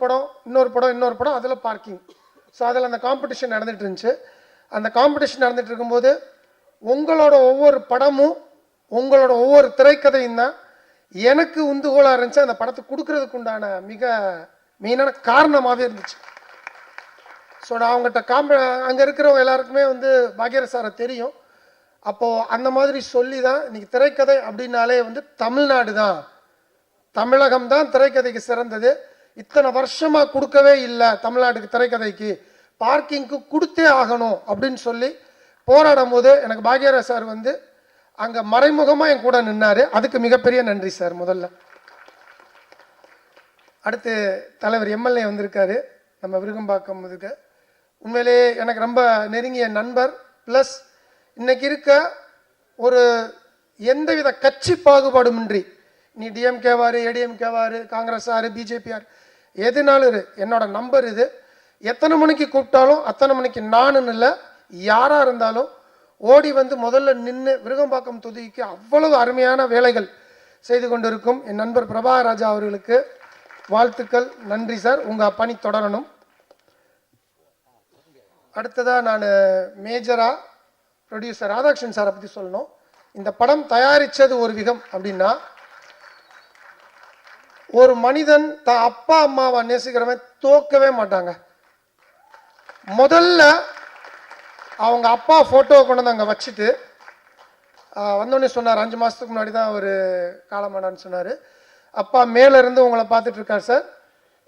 Speaker 9: படம் அதில் பார்க்கிங். ஸோ அதில் அந்த காம்படிஷன் நடந்துகிட்டு இருந்துச்சு. அந்த காம்படிஷன் நடந்துகிட்டு இருக்கும்போது உங்களோட ஒவ்வொரு படமும், உங்களோட ஒவ்வொரு திரைக்கதையும் தான் எனக்கு உந்துகோலாக இருந்துச்சு அந்த படத்தை கொடுக்கறதுக்கு உண்டான மிக மெயினான காரணமாகவே இருந்துச்சு. ஸோ நான் அவங்ககிட்ட அங்கே இருக்கிறவங்க எல்லாருக்குமே வந்து பாக்யராஜ் சாரை தெரியும். அப்போது அந்த மாதிரி சொல்லி தான் இன்றைக்கி திரைக்கதை அப்படின்னாலே வந்து தமிழ்நாடு தான், தமிழகம் தான் திரைக்கதைக்கு சிறந்தது. இத்தனை வருஷமாக கொடுக்கவே இல்லை தமிழ்நாட்டுக்கு திரைக்கதைக்கு, பார்க்கிங்க்கு கொடுத்தே ஆகணும் அப்படின்னு சொல்லி போராடும் போது எனக்கு பாக்யராஜ் சார் வந்து அங்கே மறைமுகமாக என் கூட நின்னார். அதுக்கு மிகப்பெரிய நன்றி சார். முதல்ல அடுத்து தலைவர் எம்எல்ஏ வந்திருக்காரு நம்ம விருகம்பாக்கம். இதுக்கு உண்மையிலே எனக்கு ரொம்ப நெருங்கிய நண்பர். ப்ளஸ் இன்னைக்கு இருக்க ஒரு எந்தவித கட்சி பாகுபாடுமின்றி, நீ டிஎம்கேவாரு, ஏடிஎம்கேவாரு, காங்கிரஸ் ஆறு, பிஜேபிஆர், எதுனாலும் என்னோட நம்பர் இது. எத்தனை மணிக்கு கூப்பிட்டாலும் அத்தனை மணிக்கு நானுன்னு இல்லை, யாராக இருந்தாலும் ஓடி வந்து முதல்ல நின்று விருகம்பாக்கம் தொகுதிக்கு அவ்வளவு அருமையான வேலைகள் செய்து கொண்டிருக்கும் என் நண்பர் பிரபாகராஜா அவர்களுக்கு வாழ்த்துக்கள். நன்றி சார், உங்கள் பணி தொடரணும். அடுத்ததாக நான் மேஜராக ப்ரொடியூசர் ராதாகிருஷ்ணன் சாரை பற்றி சொல்லணும். இந்த படம் தயாரித்தது ஒரு விதம் அப்படின்னா, ஒரு மனிதன் தான் அப்பா அம்மாவை நேசிக்கிறவன் தோக்கவே மாட்டாங்க. முதல்ல அவங்க அப்பா ஃபோட்டோவை கொண்டு வந்து அங்கே வச்சுட்டு வந்தோடனே சொன்னார், 5 மாதத்துக்கு முன்னாடி தான் அவர் காலமானான்னு சொன்னார். அப்பா மேலேருந்து உங்களை பார்த்துட்டு இருக்கார் சார்,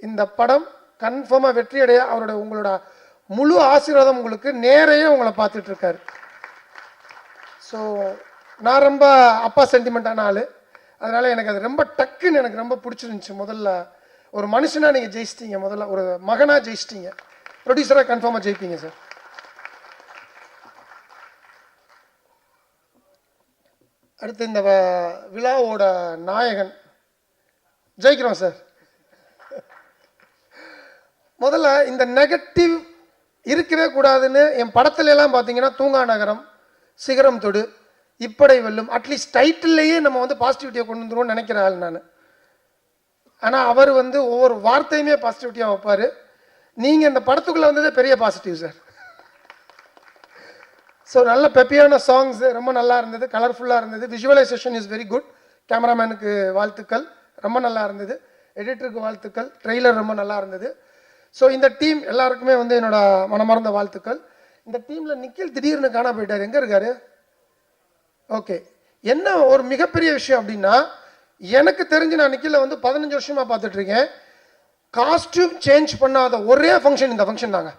Speaker 9: இந்த படம் கன்ஃபார்மாக வெற்றி அடைய உங்களோட முழு ஆசீர்வாதம் உங்களுக்கு, நேரையே உங்களை பார்த்துட்டு இருக்காரு. ஸோ நான் ரொம்ப அப்பா சென்டிமெண்ட்டான ஆள், அதனால் எனக்கு அது ரொம்ப டக்குன்னு எனக்கு ரொம்ப பிடிச்சிருந்துச்சி. முதல்ல ஒரு மனுஷனாக நீங்கள் ஜெயிச்சிட்டீங்க, முதல்ல ஒரு மகனாக ஜெயிச்சிட்டீங்க, ப்ரொடியூசராக கன்ஃபார்மாக ஜெயிப்பீங்க சார். அடுத்து இந்த விழாவோட நாயகன் ஜெயிக்கிறோம் சார். முதல்ல இந்த நெகட்டிவ் இருக்கவே கூடாதுன்னு என் படத்துல எல்லாம் பார்த்தீங்கன்னா, தூங்கா நகரம், சிகரம் தொடு, இப்படை வெல்லும், அட்லீஸ்ட் டைட்டில்லையே நம்ம வந்து பாசிட்டிவிட்டியை கொண்டு வந்துருவோம்னு நினைக்கிற ஆள் நான். ஆனால் அவர் வந்து ஒவ்வொரு வார்த்தையுமே பாசிட்டிவிட்டியாக வைப்பார். நீங்கள் இந்த படத்துக்குள்ளே வந்ததே பெரிய பாசிட்டிவ் சார். ஸோ நல்ல பெப்பியான சாங்ஸ் ரொம்ப நல்லா இருந்தது, கலர்ஃபுல்லாக இருந்தது. Visualisation is very good. கேமராமேனுக்கு வாழ்த்துக்கள், ரொம்ப நல்லா இருந்தது. எடிட்டருக்கு வாழ்த்துக்கள். ட்ரெய்லர் ரொம்ப நல்லா இருந்தது. ஸோ இந்த டீம் எல்லாருக்குமே வந்து என்னோட மனமார்ந்த வாழ்த்துக்கள். இந்த டீமில் நிக்கில் திடீர்னு காண போயிட்டார், எங்கே இருக்காரு? ஓகே, என்ன ஒரு மிகப்பெரிய விஷயம் அப்படின்னா, எனக்கு தெரிஞ்சு நான் நிக்கில வந்து 15 வருஷமாக பார்த்துட்டு இருக்கேன். காஸ்டியூம் சேஞ்ச் பண்ணாத ஒரே ஃபங்க்ஷன் இந்த ஃபங்க்ஷன் தாங்க.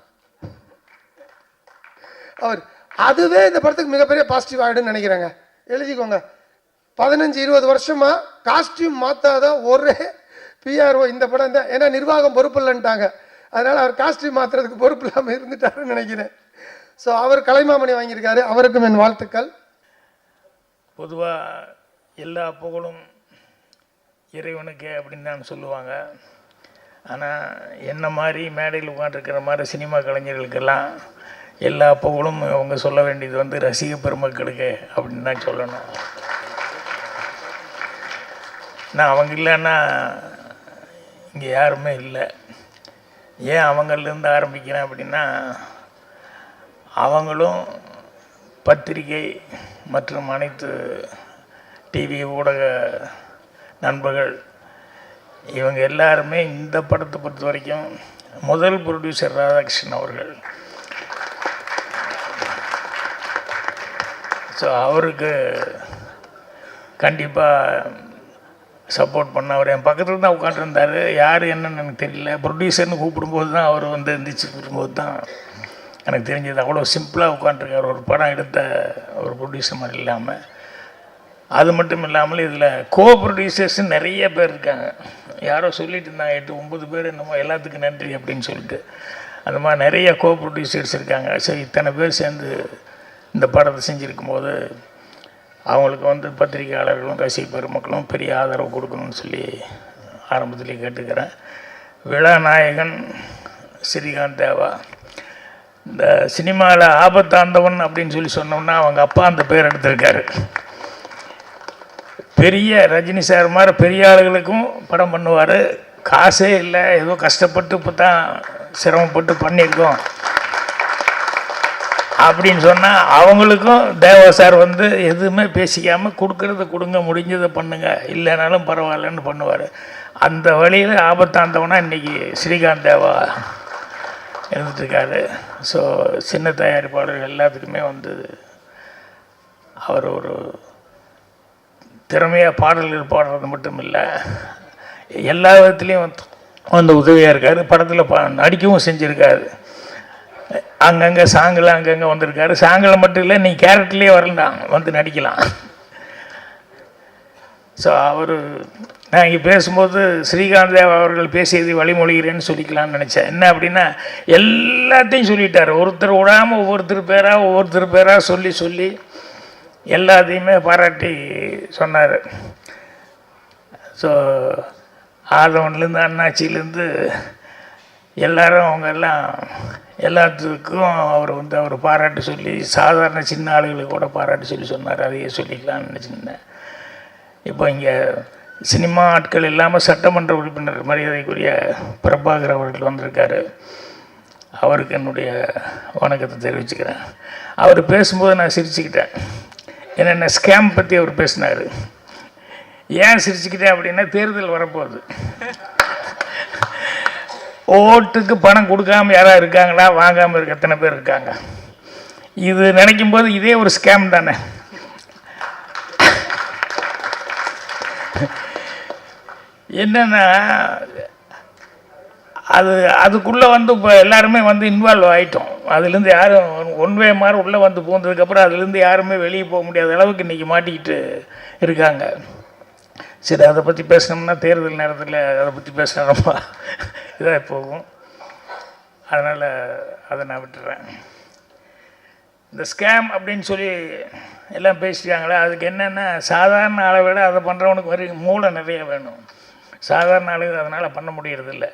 Speaker 9: அவர் அதுவே இந்த படத்துக்கு மிகப்பெரிய பாசிட்டிவ் ஆகிடுன்னு நினைக்கிறேங்க. எழுதிக்கோங்க, 15-20 வருஷமா காஸ்டியூம் மாற்றாத ஒரே பிஆர்ஓ இந்த படம் தான். ஏன்னா நிர்வாகம் பொறுப்பு இல்லைன்ட்டாங்க, அதனால் அவர் காஸ்டியூம் மாற்றுறதுக்கு பொறுப்பு இல்லாமல் இருந்துட்டாருன்னு நினைக்கிறேன். ஸோ அவர் கலைமாமணி வாங்கியிருக்காரு, அவருக்கும் என் வாழ்த்துக்கள்.
Speaker 10: பொதுவாக எல்லா புகழும் இறைவனுக்கு அப்படின்னு தான் சொல்லுவாங்க. ஆனால் என்ன மாதிரி மேடையில் உட்காந்துருக்கிற மாதிரி சினிமா கலைஞர்களுக்கெல்லாம் எல்லா புகழும் அவங்க சொல்ல வேண்டியது வந்து ரசிக பெருமக்களுக்கு அப்படின்னு தான் சொல்லணும். நான் அவங்க இல்லைன்னா இங்கே யாருமே இல்லை. ஏன் அவங்கள்லேருந்து ஆரம்பிக்கிறேன் அப்படின்னா, அவங்களும் பத்திரிகை மற்றும் அனைத்து டிவி ஊடக நண்பர்கள் இவங்க எல்லாருமே இந்த படத்தை பொறுத்த வரைக்கும் முதல் ப்ரொடியூசர் ராதாகிருஷ்ணன் அவர்கள். ஸோ அவருக்கு கண்டிப்பாக சப்போர்ட் பண்ண. அவர் என் பக்கத்தில் தான் உட்காந்துருந்தார். யார் என்னன்னு எனக்கு தெரியல. ப்ரொடியூசர்னு கூப்பிடும்போது தான் அவர் வந்து எந்திரிச்சு வரும்போது தான் எனக்கு தெரிஞ்சது. அவ்வளோ சிம்பிளாக உட்காந்துருக்கார். ஒரு படம் எடுத்த ஒரு ப்ரொடியூசர் மாதிரி இல்லாமல். அது மட்டும் இல்லாமல் இதில் கோ ப்ரொடியூசர்ஸ் நிறைய பேர் இருக்காங்க. யாரோ சொல்லிட்டு இருந்தாங்க 8-9 பேர் என்னமோ, எல்லாத்துக்கும் நன்றி அப்படின்னு சொல்லிட்டு. அந்த மாதிரி நிறைய கோ ப்ரொடியூசர்ஸ் இருக்காங்க. ஸோ இத்தனை பேர் சேர்ந்து இந்த படத்தை செஞ்சுருக்கும் போது அவங்களுக்கு வந்து பத்திரிகையாளர்களும் ரசிக பெருமக்களும் பெரிய ஆதரவு கொடுக்கணும்னு சொல்லி ஆரம்பத்திலே கேட்டுக்கிறேன். விழா நாயகன் ஸ்ரீகாந்த் தேவா. இந்த சினிமாவில் ஆபத்தாண்டவன் அப்படின்னு சொல்லி சொன்னோம்னா அவங்க அப்பா அந்த பேர் எடுத்திருக்காரு. பெரிய ரஜினி சார் மாதிரி பெரிய ஆளுகளுக்கும் படம் பண்ணுவார். காசே இல்லை, ஏதோ கஷ்டப்பட்டு இப்போ தான் சிரமப்பட்டு பண்ணியிருக்கோம் அப்படின்னு சொன்னால் அவங்களுக்கும் தேவா சார் வந்து எதுவுமே பேசிக்காமல் கொடுக்குறத கொடுங்க, முடிஞ்சதை பண்ணுங்க, இல்லைனாலும் பரவாயில்லன்னு பண்ணுவார். அந்த வழியில் ஆபத்தாண்டவனா இன்றைக்கி ஸ்ரீகாந்த் தேவா இருந்துட்டுருக்காரு. ஸோ சின்ன தயாரிப்பாளர்கள் எல்லாத்துக்குமே வந்து அவர் ஒரு திறமையாக பாடல்கள் பாடுறது மட்டும் இல்லை, எல்லா விதத்துலேயும் வந்து உதவியாக இருக்கார். படத்தில் நடிக்கவும் செஞ்சுருக்காரு. அங்கங்கே சாங்கில் அங்கங்கே வந்திருக்காரு. சாங்கில் மட்டும் இல்லை, நீ கேரக்டர்லேயே வரலாம், வந்து நடிக்கலாம். ஸோ அவர் நான் இங்கே பேசும்போது ஸ்ரீகாந்த் தேவா அவர்கள் பேசியது வழிமொழிகிறேன்னு சொல்லிக்கலான்னு நினச்சேன். என்ன அப்படின்னா எல்லாத்தையும் சொல்லிட்டார். ஒருத்தர் விடாமல் ஒவ்வொருத்தர் பேராக சொல்லி சொல்லி எல்லாத்தையுமே பாராட்டி சொன்னார். ஸோ ஆதவன்லேருந்து அண்ணாச்சியிலேருந்து எல்லாரும் அவங்க எல்லாத்துக்கும் அவர் வந்து அவர் பாராட்டு சொல்லி, சாதாரண சின்ன ஆளுகளுக்கு கூட பாராட்டு சொல்லி சொன்னார். அதையே சொல்லிக்கலாம்னு நினச்சிருந்தேன். இப்போ இங்கே சினிமா ஆட்கள் இல்லாமல் சட்டமன்ற உறுப்பினர் மரியாதைக்குரிய பிரபாகர் அவர்கள் வந்திருக்காரு. அவருக்கு என்னுடைய வணக்கத்தை தெரிவிச்சுக்கிறேன். அவர் பேசும்போது நான் சிரிச்சுக்கிட்டேன். என்னென்ன ஸ்கேம் பற்றி அவர் பேசினார். ஏன் சிரிச்சுக்கிட்டேன் அப்படின்னா, தேர்தல் வரப்போகுது. ஓட்டுக்கு பணம் கொடுக்காமல் யாராவது இருக்காங்களா? வாங்காமல் இருக்க எத்தனை பேர் இருக்காங்க? இது நினைக்கும் போது இதே ஒரு ஸ்கேம் தானே. என்னென்னா அதுக்குள்ளே வந்து இப்போ எல்லாருமே வந்து இன்வால்வ் ஆகிட்டோம். அதுலேருந்து யாரும் ஒன்வே மாதிரி உள்ளே வந்து போனதுக்கப்புறம் அதுலேருந்து யாருமே வெளியே போக முடியாத அளவுக்கு இன்றைக்கி மாட்டிக்கிட்டு இருக்காங்க. சரி, அதை பற்றி பேசினோம்னா தேர்தல் நேரத்தில் அதை பற்றி பேசினா ரொம்ப இதாக போகும். அதனால் அதை நான் விட்டுறேன். இந்த ஸ்கேம் அப்படின்னு சொல்லி எல்லாம் பேசிட்டாங்களே, அதுக்கு என்னென்னா சாதாரண ஆளை விட அதை பண்ணுறவனுக்கு மூளை நிறைய வேணும். சாதாரண ஆளுங்க அதனால் பண்ண முடியறதில்ல.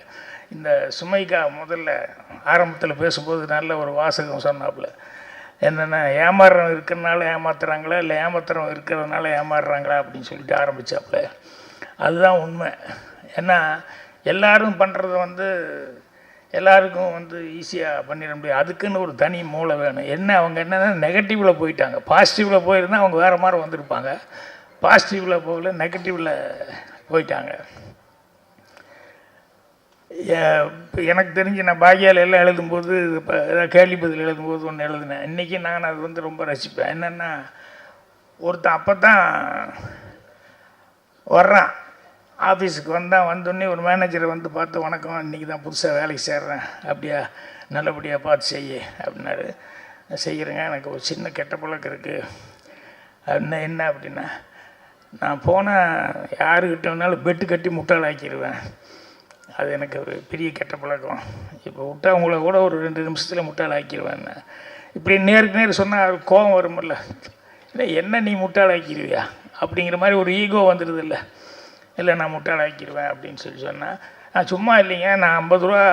Speaker 10: இந்த சுமைக்கா முதல்ல ஆரம்பத்தில் பேசும்போது நல்ல ஒரு வாசகம் சொன்னாப்புல. என்னென்னா ஏமாறுறவங்க இருக்கிறதுனால ஏமாத்துறாங்களா, இல்லை ஏமாத்துறவங்க இருக்கிறதுனால ஏமாறுறாங்களா அப்படின்னு சொல்லிட்டு ஆரம்பித்தாப்புல. அதுதான் உண்மை. ஏன்னா எல்லோரும் பண்ணுறத வந்து எல்லாருக்கும் வந்து ஈஸியாக பண்ணிட முடியாது. அதுக்குன்னு ஒரு தனி மூளை வேணும். அவங்க என்னென்னா நெகட்டிவில் போயிட்டாங்க. பாசிட்டிவில் போயிருந்தால் அவங்க வேறு மாதிரி வந்திருப்பாங்க. பாசிட்டிவில் போகல, நெகட்டிவில் போயிட்டாங்க. எனக்கு தெரிஞ்சு நான் பாக்கியால் எல்லாம் எழுதும்போது இப்போ ஏதாவது கேள்வி பதில் எழுதும்போது ஒன்று எழுதினேன். இன்றைக்கி நான் அது வந்து ரொம்ப ரசிப்பேன். என்னென்னா ஒருத்தன் அப்போ தான் வர்றான் ஆஃபீஸுக்கு வந்தோடனே ஒரு மேனேஜரை வந்து பார்த்து, வணக்கம், இன்றைக்கி தான் புதுசாக வேலைக்கு சேர்றேன், அப்படியா, நல்லபடியாக பார்த்து செய்ய அப்படின்னாரு. செய்கிறேங்க, எனக்கு ஒரு சின்ன கெட்ட பழக்கம் இருக்குது அப்படின்னா. என்ன அப்படின்னா, நான் போனால் யாருக்கிட்ட வேணாலும் பெட்டு கட்டி முட்டாள் ஆக்கிடுவேன். அது எனக்கு ஒரு பெரிய கெட்ட பழக்கம். இப்போ விட்டா உங்களை கூட ஒரு 2 நிமிஷத்தில் முட்டாள் ஆக்கிடுவேன். இப்படி நேருக்கு நேர் சொன்னால் கோபம் வருமில்ல. இல்லை, என்ன நீ முட்டாள் ஆக்கிடுவியா அப்படிங்கிற மாதிரி ஒரு ஈகோ வந்துடுது. இல்லை, நான் முட்டாள் ஆக்கிடுவேன் அப்படின்னு சொல்லி சொன்னால் நான் சும்மா இல்லைங்க, நான் 50 ரூபா,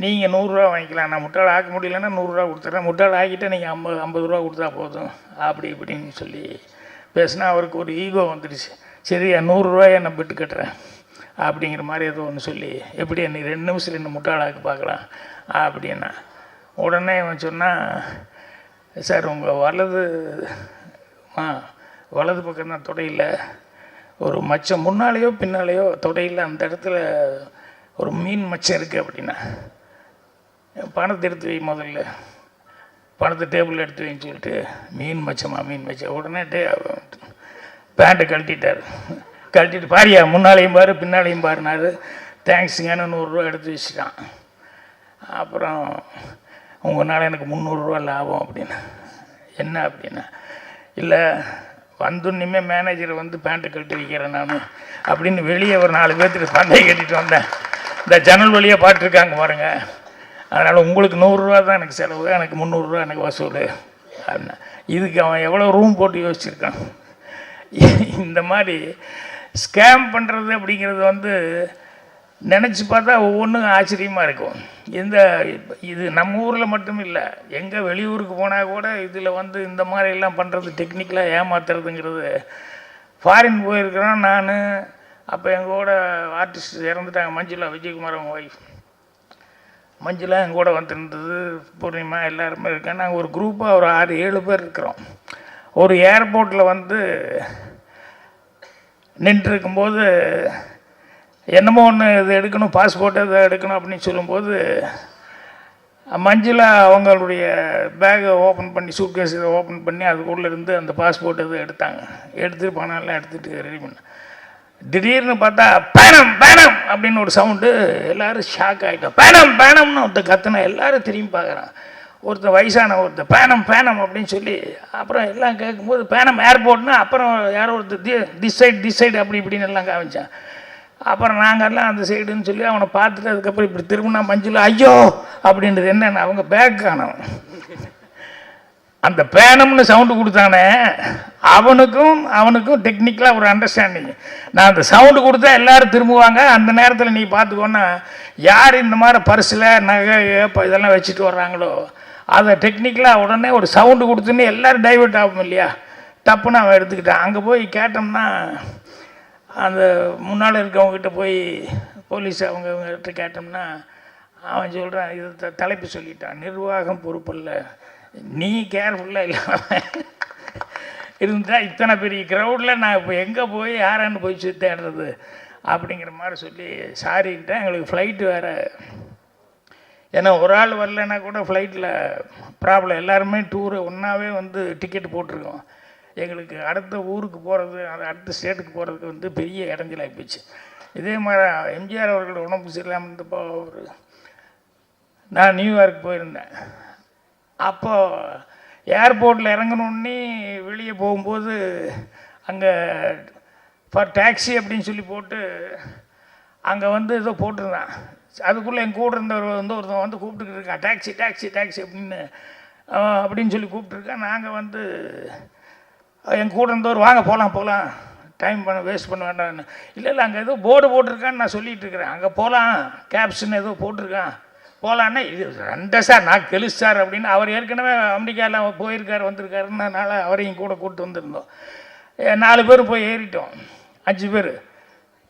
Speaker 10: நீங்கள் 100 ரூபா வாங்கிக்கலாம், நான் முட்டாள் ஆக்க முடியலன்னா 100 ரூபா கொடுத்துட்றேன், முட்டாள் ஆக்கிட்டே நீங்கள் 50 ரூபா கொடுத்தா போதும் அப்படி இப்படின்னு சொல்லி பேசினா அவருக்கு ஒரு ஈகோ வந்துடுச்சு. சரியா 100 ரூபாயை நான் பெட்டு கட்டுறேன் அப்படிங்கிற மாதிரி ஏதோ ஒன்று சொல்லி, எப்படி நீ 2 நிமிஷத்தில் என்ன முட்டாளாக்கு பார்க்கலாம் அப்படின்னா, உடனே அவன் சொன்னான், சார் உங்கள் வலது பக்கம் தான் தொடையில் ஒரு மச்சம், முன்னாலேயோ பின்னாலேயோ தொடையில் அந்த இடத்துல ஒரு மீன் மச்சம் இருக்குது அப்படின்னா, பணத்தை எடுத்து வை, முதல்ல பணத்தை டேபிளில் எடுத்து வைன்னு சொல்லிட்டு, மீன் மச்சம். உடனே பேண்ட்டை கழட்டிட்டு பாரியா முன்னாலேயும் பாரு பின்னாலேயும் பாருனாரு. தேங்க்ஸுங்கன்னு 100 ரூபா எடுத்து வச்சுட்டான். அப்புறம் உங்களால் எனக்கு 300 ரூபா லாபம் அப்படின்னா, என்ன அப்படின்னா, இல்லை வந்துன்னுமே மேனேஜரை வந்து பேண்ட்டை கழட்டி வைக்கிறேன் நான் அப்படின்னு வெளியே ஒரு 4 பேர்த்துக்கு பந்தயம் கட்டிட்டு வந்தேன். இந்த ஜன்னல் வழியாக பாட்டுருக்காங்க பாருங்க, அதனால் உங்களுக்கு 100 ரூபா தான் எனக்கு செலவு, எனக்கு 300 ரூபா எனக்கு வசூல் அப்படின்னா, இதுக்கு அவன் எவ்வளோ ரூம் போட்டு யோசிச்சிருக்கான். இந்த மாதிரி ஸ்கேம் பண்ணுறது அப்படிங்கிறது வந்து நினச்சி பார்த்தா ஒவ்வொன்றும் ஆச்சரியமாக இருக்கும். இது நம்ம ஊரில் மட்டும் இல்லை, எங்கே வெளியூருக்கு போனால் கூட இதில் வந்து இந்த மாதிரிலாம் பண்ணுறது, டெக்னிக்கலாக ஏமாத்துறதுங்கிறது. ஃபாரின் போயிருக்கிறோம் நான், அப்போ எங்கள் கூட ஆர்டிஸ்ட் இறந்துட்டாங்க, மஞ்சுளா, விஜயகுமார் அவங்க ஒய்ஃப் மஞ்சுளா எங்கள் கூட வந்துருந்தது, பூர்ணிமா எல்லாருமே இருக்கேன். நாங்கள் ஒரு குரூப்பாக ஒரு 6-7 பேர் இருக்கிறோம். ஒரு ஏர்போர்ட்டில் வந்து நின்றுருக்கும்போது என்னமோ ஒன்று இது எடுக்கணும், பாஸ்போர்ட் இதை எடுக்கணும் அப்படின்னு சொல்லும்போது, மஞ்சுளா அவங்களுடைய பேகை ஓப்பன் பண்ணி, சூட்கேஸ் இதை ஓப்பன் பண்ணி அதுக்குள்ளே இருந்து அந்த பாஸ்போர்ட் இதை எடுத்தாங்க. எடுத்துட்டு பணம்லாம் எடுத்துகிட்டு ரெடி பண்ண, திடீர்னு பார்த்தா பேனம் அப்படின்னு ஒரு சவுண்டு. எல்லோரும் ஷாக் ஆகிட்டோம். பேனம்னு ஒருத்தர் கத்துனா, எல்லோரும் திரும்பி பார்க்குறான். ஒருத்தர் வயசான ஒருத்தர் பேனம் அப்படின்னு சொல்லி, அப்புறம் எல்லாம் கேட்கும்போது பேனம் ஏர்போர்ட்னா, அப்புறம் யாரோ ஒருத்தர் திஸ் சைடு அப்படி இப்படின்னு எல்லாம் காமிச்சான். அப்புறம் நாங்கள்லாம் அந்த சைடுன்னு சொல்லி அவனை பார்த்துட்டு அதுக்கப்புறம் இப்படி திரும்பினா மஞ்சுளா ஐயோ அப்படின்றது என்னென்ன, அவங்க பேக் காணவன். அந்த பேனம்னு சவுண்டு கொடுத்தானே அவனுக்கும் டெக்னிக்கலாக ஒரு அண்டர்ஸ்டாண்டிங். நான் அந்த சவுண்டு கொடுத்தா எல்லோரும் திரும்புவாங்க, அந்த நேரத்தில் நீ பார்த்துக்கோன்னா யார் இந்த மாதிரி பர்ஸில் நகை இதெல்லாம் வச்சுட்டு வர்றாங்களோ அதை டெக்னிக்கலாக உடனே ஒரு சவுண்டு கொடுத்துன்னு எல்லோரும் டைவெர்ட் ஆகும் இல்லையா, டப்புன்னு அவன் எடுத்துக்கிட்டான். அங்கே போய் கேட்டோம்னா அந்த முன்னால் இருக்கவங்ககிட்ட போய் போலீஸ் அவங்ககிட்ட கேட்டோம்னா அவன் சொல்கிறான், இது தலைப்பு சொல்லிட்டான், நிர்வாகம் பொறுப்பில்லை, நீ கேர்ஃபுல்லாக இல்லாமல் இருந்தால் இத்தனை பெரிய க்ரௌடில் நான் இப்போ எங்கே போய் யாரான்னு போய் தேடுறது அப்படிங்கிற மாதிரி சொல்லி சாரின்ட்டேன். எங்களுக்கு ஃப்ளைட்டு வேறு, ஏன்னா ஒரு ஆள் வரலன்னா கூட ஃப்ளைட்டில் ப்ராப்ளம், எல்லாருமே டூரு ஒன்றாவே வந்து டிக்கெட் போட்டிருக்கோம். எங்களுக்கு அடுத்த ஊருக்கு போகிறது, அடுத்த ஸ்டேட்டுக்கு போகிறதுக்கு வந்து பெரிய இடைஞ்சலாகி போச்சு. இதே மாதிரி எம்ஜிஆர் அவர்கள் உடம்பு சரியில்லாமல் இருந்தப்போ நான் நியூயார்க் போயிருந்தேன். அப்போது ஏர்போர்ட்டில் இறங்கணுன்னே வெளியே போகும்போது அங்கே ஃபார் டாக்ஸி அப்படின்னு சொல்லி போட்டு அங்கே வந்து ஏதோ போட்டிருந்தான். அதுக்குள்ளே என் கூட இருந்தவர் வந்து ஒருத்தன் வந்து கூப்பிட்டுக்கிட்டு இருக்கான், டாக்ஸி அப்படின்னு சொல்லி கூப்பிட்டுருக்கான். நாங்கள் வந்து என் கூட இருந்தவர் வாங்க போகலாம் டைம் வேஸ்ட் பண்ண வேண்டாம்னு. இல்லை அங்கே ஏதோ போர்டு போட்டிருக்கான்னு நான் சொல்லிகிட்டு இருக்கிறேன், அங்கே போகலாம் கேப்ஷன் ஏதோ போட்டிருக்கான் போகலான்னா, இது ரெண்டா சார் நான் கெலுசு சார் அப்படின்னு. அவர் ஏற்கனவே அமெரிக்காவில் போயிருக்கார் வந்திருக்காருன்றனால அவரையும் கூட கூப்பிட்டு வந்திருந்தோம். 4 பேர் போய் ஏறிட்டோம், 5 பேர்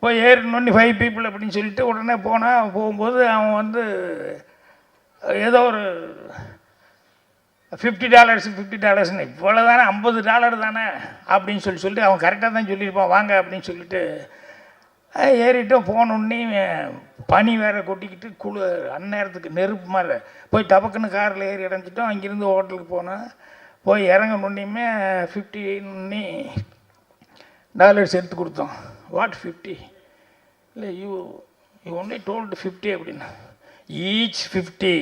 Speaker 10: போய் ஏறினோன்னு 5 பீப்புள் அப்படின்னு சொல்லிட்டு உடனே போகும்போது அவன் வந்து ஏதோ ஒரு $50 இவ்வளோ தானே, $50 தானே அப்படின்னு சொல்லிட்டு அவன் கரெக்டாக தான் சொல்லியிருப்பான், வாங்க அப்படின்னு சொல்லிட்டு ஏறிட்டோம். போனோடனே பனி வேறு கொட்டிக்கிட்டு அந்நேரத்துக்கு நெருப்பு மாதிரி போய் டபக்குன்னு காரில் ஏறி இறஞ்சிட்டோம். அங்கேருந்து ஹோட்டலுக்கு போனோம். போய் இறங்கணுன்னே $50 எடுத்து கொடுத்தோம். வாட் 50? இல்லை யூ ஒன்லி டோல்டு 50 அப்படின்னா, ஈச் 50.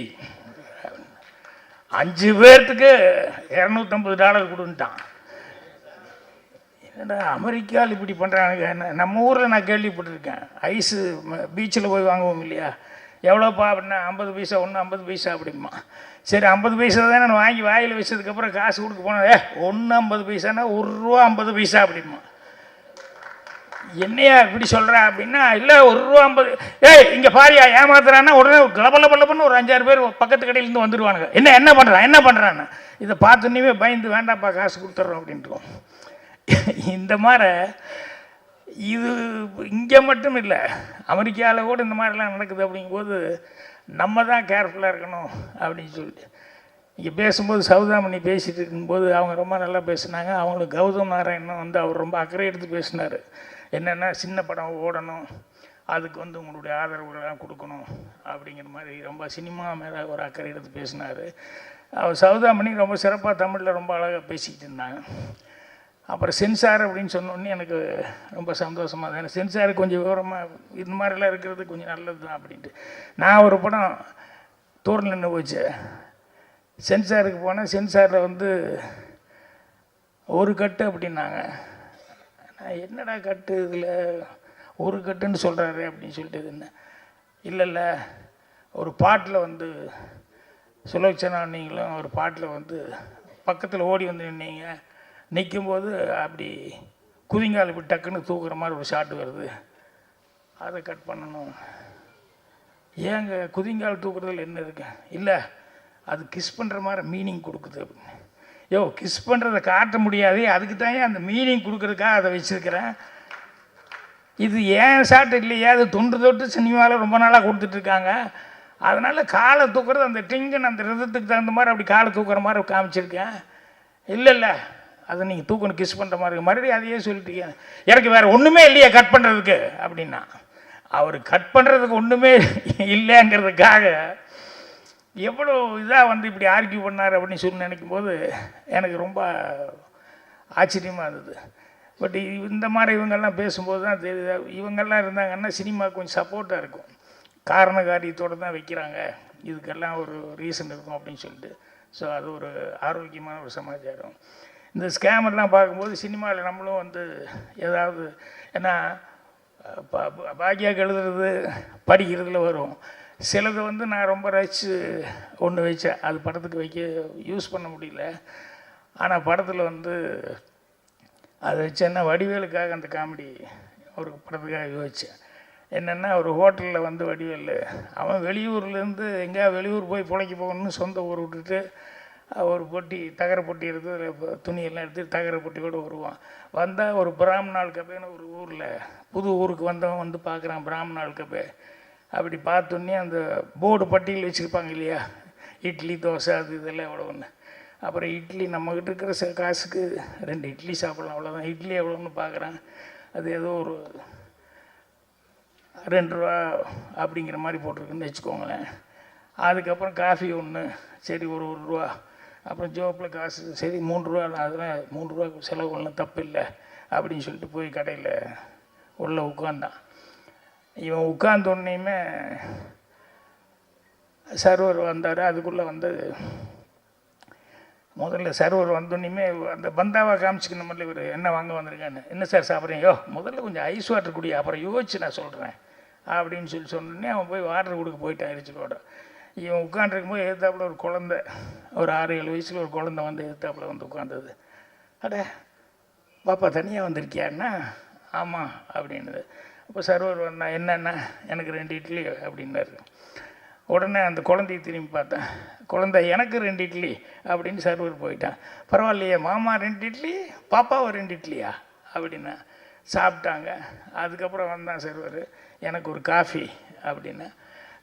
Speaker 10: 5 பேர்த்துக்கு $250 கொடுன்ட்டான். என்னடா அமெரிக்காவில் இப்படி பண்ணுறாங்க, நம்ம ஊரில் நான் கேள்விப்பட்டிருக்கேன். ஐஸு பீச்சில் போய் வாங்குவோம் இல்லையா, எவ்வளோப்பா அப்படின்னா 50 பைசா, ஒன்று 50 பைசா அப்படிமா. சரி 50 பைசா தான் நான் வாங்கி வாயில் வச்சதுக்கப்புறம் காசு கொடுக்க போனேன், ஒன்று 50 பைசானா ₹1 50 பைசா அப்படிமா. என்னையா இப்படி சொல்கிற அப்படின்னா, இல்லை ₹1.50. ஏய் இங்கே பாரியா ஏமாத்துறான்னா உடனே கலபலபலன்னு ஒரு 5-6 பேர் பக்கத்து கடையிலேருந்து வந்துடுவானுங்க. என்ன பண்ணுறான்னு இதை பார்த்துன்னே பயந்து வேண்டாப்பா காசு கொடுத்துட்றோம் அப்படின்ட்டுருவோம். இந்த மாதிரி இது இங்கே மட்டும் இல்லை, அமெரிக்காவில் கூட இந்த மாதிரிலாம் நடக்குது. அப்படிங்கும்போது நம்ம தான் கேர்ஃபுல்லாக இருக்கணும் அப்படின்னு சொல்லிட்டு இங்கே பேசும்போது சௌதாமணி பேசிகிட்டு இருக்கும்போது அவங்க ரொம்ப நல்லா பேசுனாங்க. அவங்களுக்கு கௌதம் நாராயணன் வந்து அவர் ரொம்ப அக்கறை எடுத்து பேசினார். என்னென்னா சின்ன படம் ஓடணும், அதுக்கு வந்து உங்களுடைய ஆதரவுலாம் கொடுக்கணும் அப்படிங்கிற மாதிரி ரொம்ப சினிமா மேலே ஒரு அக்கறை எடுத்து பேசினார். அவர் சௌதாமணி ரொம்ப சிறப்பாக தமிழில் ரொம்ப அழகாக பேசிக்கிட்டு இருந்தாங்க. அப்புறம் சென்சார் அப்படின்னு சொன்னோடனே எனக்கு ரொம்ப சந்தோஷமாக தான். எனக்கு சென்சார் கொஞ்சம் விவரமாக இந்த மாதிரிலாம் இருக்கிறது கொஞ்சம் நல்லது தான் அப்படின்ட்டு நான் ஒரு படம் தூரில் நின்று போச்சு. சென்சாருக்கு போனேன். சென்சாரில் வந்து ஒரு கட்டு அப்படின்னாங்க. நான் என்னடா கட்டு இதில் ஒரு கட்டுன்னு சொல்கிறாரு அப்படின்னு சொல்லிட்டு என்ன இல்லை ஒரு பாட்டில் வந்து சுலோச்சனா நீங்களும் ஒரு பாட்டில் வந்து பக்கத்தில் ஓடி வந்து நின்னீங்க. நிற்கும்போது அப்படி குதிங்கால் இப்படி டக்குன்னு தூக்குற மாதிரி ஒரு ஷாட் வருது, அதை கட் பண்ணணும். ஏங்க குதிங்கால் தூக்குறதுல என்ன இருக்கு? இல்லை அது கிஸ் பண்ணுற மாதிரி மீனிங் கொடுக்குது அப்படின்னு. யோ கிஸ் பண்ணுறதை காட்ட முடியாது, அதுக்கு தான் அந்த மீனிங் கொடுக்குறதுக்காக அதை வச்சுருக்கிறேன். இது ஏன் ஷாட் இல்லையா, அது தொட்டு சினிமாவில் ரொம்ப நாளாக கொடுத்துட்ருக்காங்க. அதனால் காலை தூக்குறது அந்த டிங்கன் அந்த ரிதத்துக்கு தகுந்த மாதிரி அப்படி காலை தூக்குற மாதிரி காமிச்சிருக்கேன். இல்லை அதை நீங்கள் தூக்கணும் கிஸ் பண்ணுற மாதிரி மறுபடியும் அதையே சொல்லிட்டீங்க. எனக்கு வேறு ஒன்றுமே இல்லையா கட் பண்ணுறதுக்கு அப்படின்னா, அவர் கட் பண்ணுறதுக்கு ஒன்றுமே இல்லைங்கிறதுக்காக எவ்வளோ இதாக வந்து இப்படி ஆர்கியூ பண்ணார் அப்படின்னு சொல்லி நினைக்கும் போது எனக்கு ரொம்ப ஆச்சரியமாக இருந்தது. பட் இந்த மாதிரி இவங்கெல்லாம் பேசும்போது தான் தெரியுது, இவங்கெல்லாம் இருந்தாங்கன்னா சினிமா கொஞ்சம் சப்போர்ட்டாக இருக்கும். காரண காரியத்தோடு தான் வைக்கிறாங்க, இதுக்கெல்லாம் ஒரு ரீசன் இருக்கும் அப்படின்னு சொல்லிட்டு. ஸோ அது ஒரு ஆரோக்கியமான ஒரு சமாச்சாரம். இந்த ஸ்கேமெல்லாம் பார்க்கும்போது சினிமாவில் நம்மளும் வந்து ஏதாவது, ஏன்னா பாக்கியாக எழுதுறது படிக்கிறதுல வரும் சிலது வந்து நான் ரொம்ப ரசித்து ஒன்று வச்சேன், அது படத்துக்கு வைக்க யூஸ் பண்ண முடியல. ஆனால் படத்தில் வந்து அதை வச்சேன்னா வடிவேலுக்காக அந்த காமெடி ஒரு படத்துக்காக யோசித்தேன். என்னென்னா ஒரு ஹோட்டலில் வந்து வடிவேல் அவன் வெளியூர்லேருந்து எங்கேயா வெளியூர் போய் பிழைக்க போகணும்னு சொந்த ஊர் விட்டுட்டு ஒரு பொட்டி தகர பொட்டி எடுத்து துணியெல்லாம் எடுத்து தகர பொட்டியோடு வருவான். வந்தால் ஒரு பிராமணால் கபேன்னு ஒரு ஊரில் புது ஊருக்கு வந்தவன் வந்து பார்க்குறான் பிராமணால் கபே. அப்படி பார்த்தோன்னே அந்த போர்டு பட்டியல் வச்சுருப்பாங்க இல்லையா, இட்லி தோசை அது இதெல்லாம் எவ்வளோன்னு. அப்புறம் இட்லி நம்மக்கிட்ட இருக்கிற காசுக்கு 2 இட்லி சாப்பிட்லாம், அவ்வளோதான். இட்லி எவ்வளோன்னு பார்க்குறான், அது ஏதோ ஒரு 2 ரூபா அப்படிங்கிற மாதிரி போட்டிருக்குன்னு வச்சுக்கோங்களேன். அதுக்கப்புறம் காஃபி ஒன்று, சரி ஒரு ரூபா. அப்புறம் ஜோப்பில் காசு, சரி 3 ரூபா, அதெல்லாம் 3 ரூபா செலவு ஒன்றும் தப்பு இல்லை அப்படின்னு சொல்லிட்டு போய் கடையில் உள்ளே உட்காந்தான். இவன் உட்காந்தோடனேயுமே சர்வர் வந்தார். அதுக்குள்ளே வந்து முதல்ல சர்வர் வந்தோடனேயுமே அந்த பந்தாவை காமிச்சிக்கணும் இல்லை இவர் என்ன வாங்க வந்திருக்கான்னு. என்ன சார் சாப்பிட்றீங்க? முதல்ல கொஞ்சம் ஐஸ் வாட்டர் குடி, அப்புறம் யோசிச்சு நான் சொல்கிறேன் அப்படின்னு சொன்னோடனே அவன் போய் வாட்டர் கொடுக்க போயிட்டான் எரிச்சலோட. இவன் உட்காண்டிருக்கும்போது எதிர்த்தாப்புல ஒரு குழந்தை, ஒரு 6-7 வயசில் ஒரு குழந்தை வந்து எதிர்த்தாப்புல வந்து உட்காந்தது. அட பாப்பா தனியாக வந்திருக்கியான்னா? ஆமாம் அப்படின்னுது. அப்போ சர்வர் வந்தா, என்னென்னா எனக்கு 2 இட்லி அப்படின்னாரு. உடனே அந்த குழந்தைய திரும்பி பார்த்தேன். குழந்தை எனக்கு 2 இட்லி அப்படின்னு சர்வர் போயிட்டான். பரவாயில்லையே மாமா 2 இட்லி, பாப்பாவை 2 இட்லியா அப்படின்னா. சாப்பிட்டாங்க. அதுக்கப்புறம் வந்தான் சர்வர், எனக்கு ஒரு காஃபி அப்படின்னா.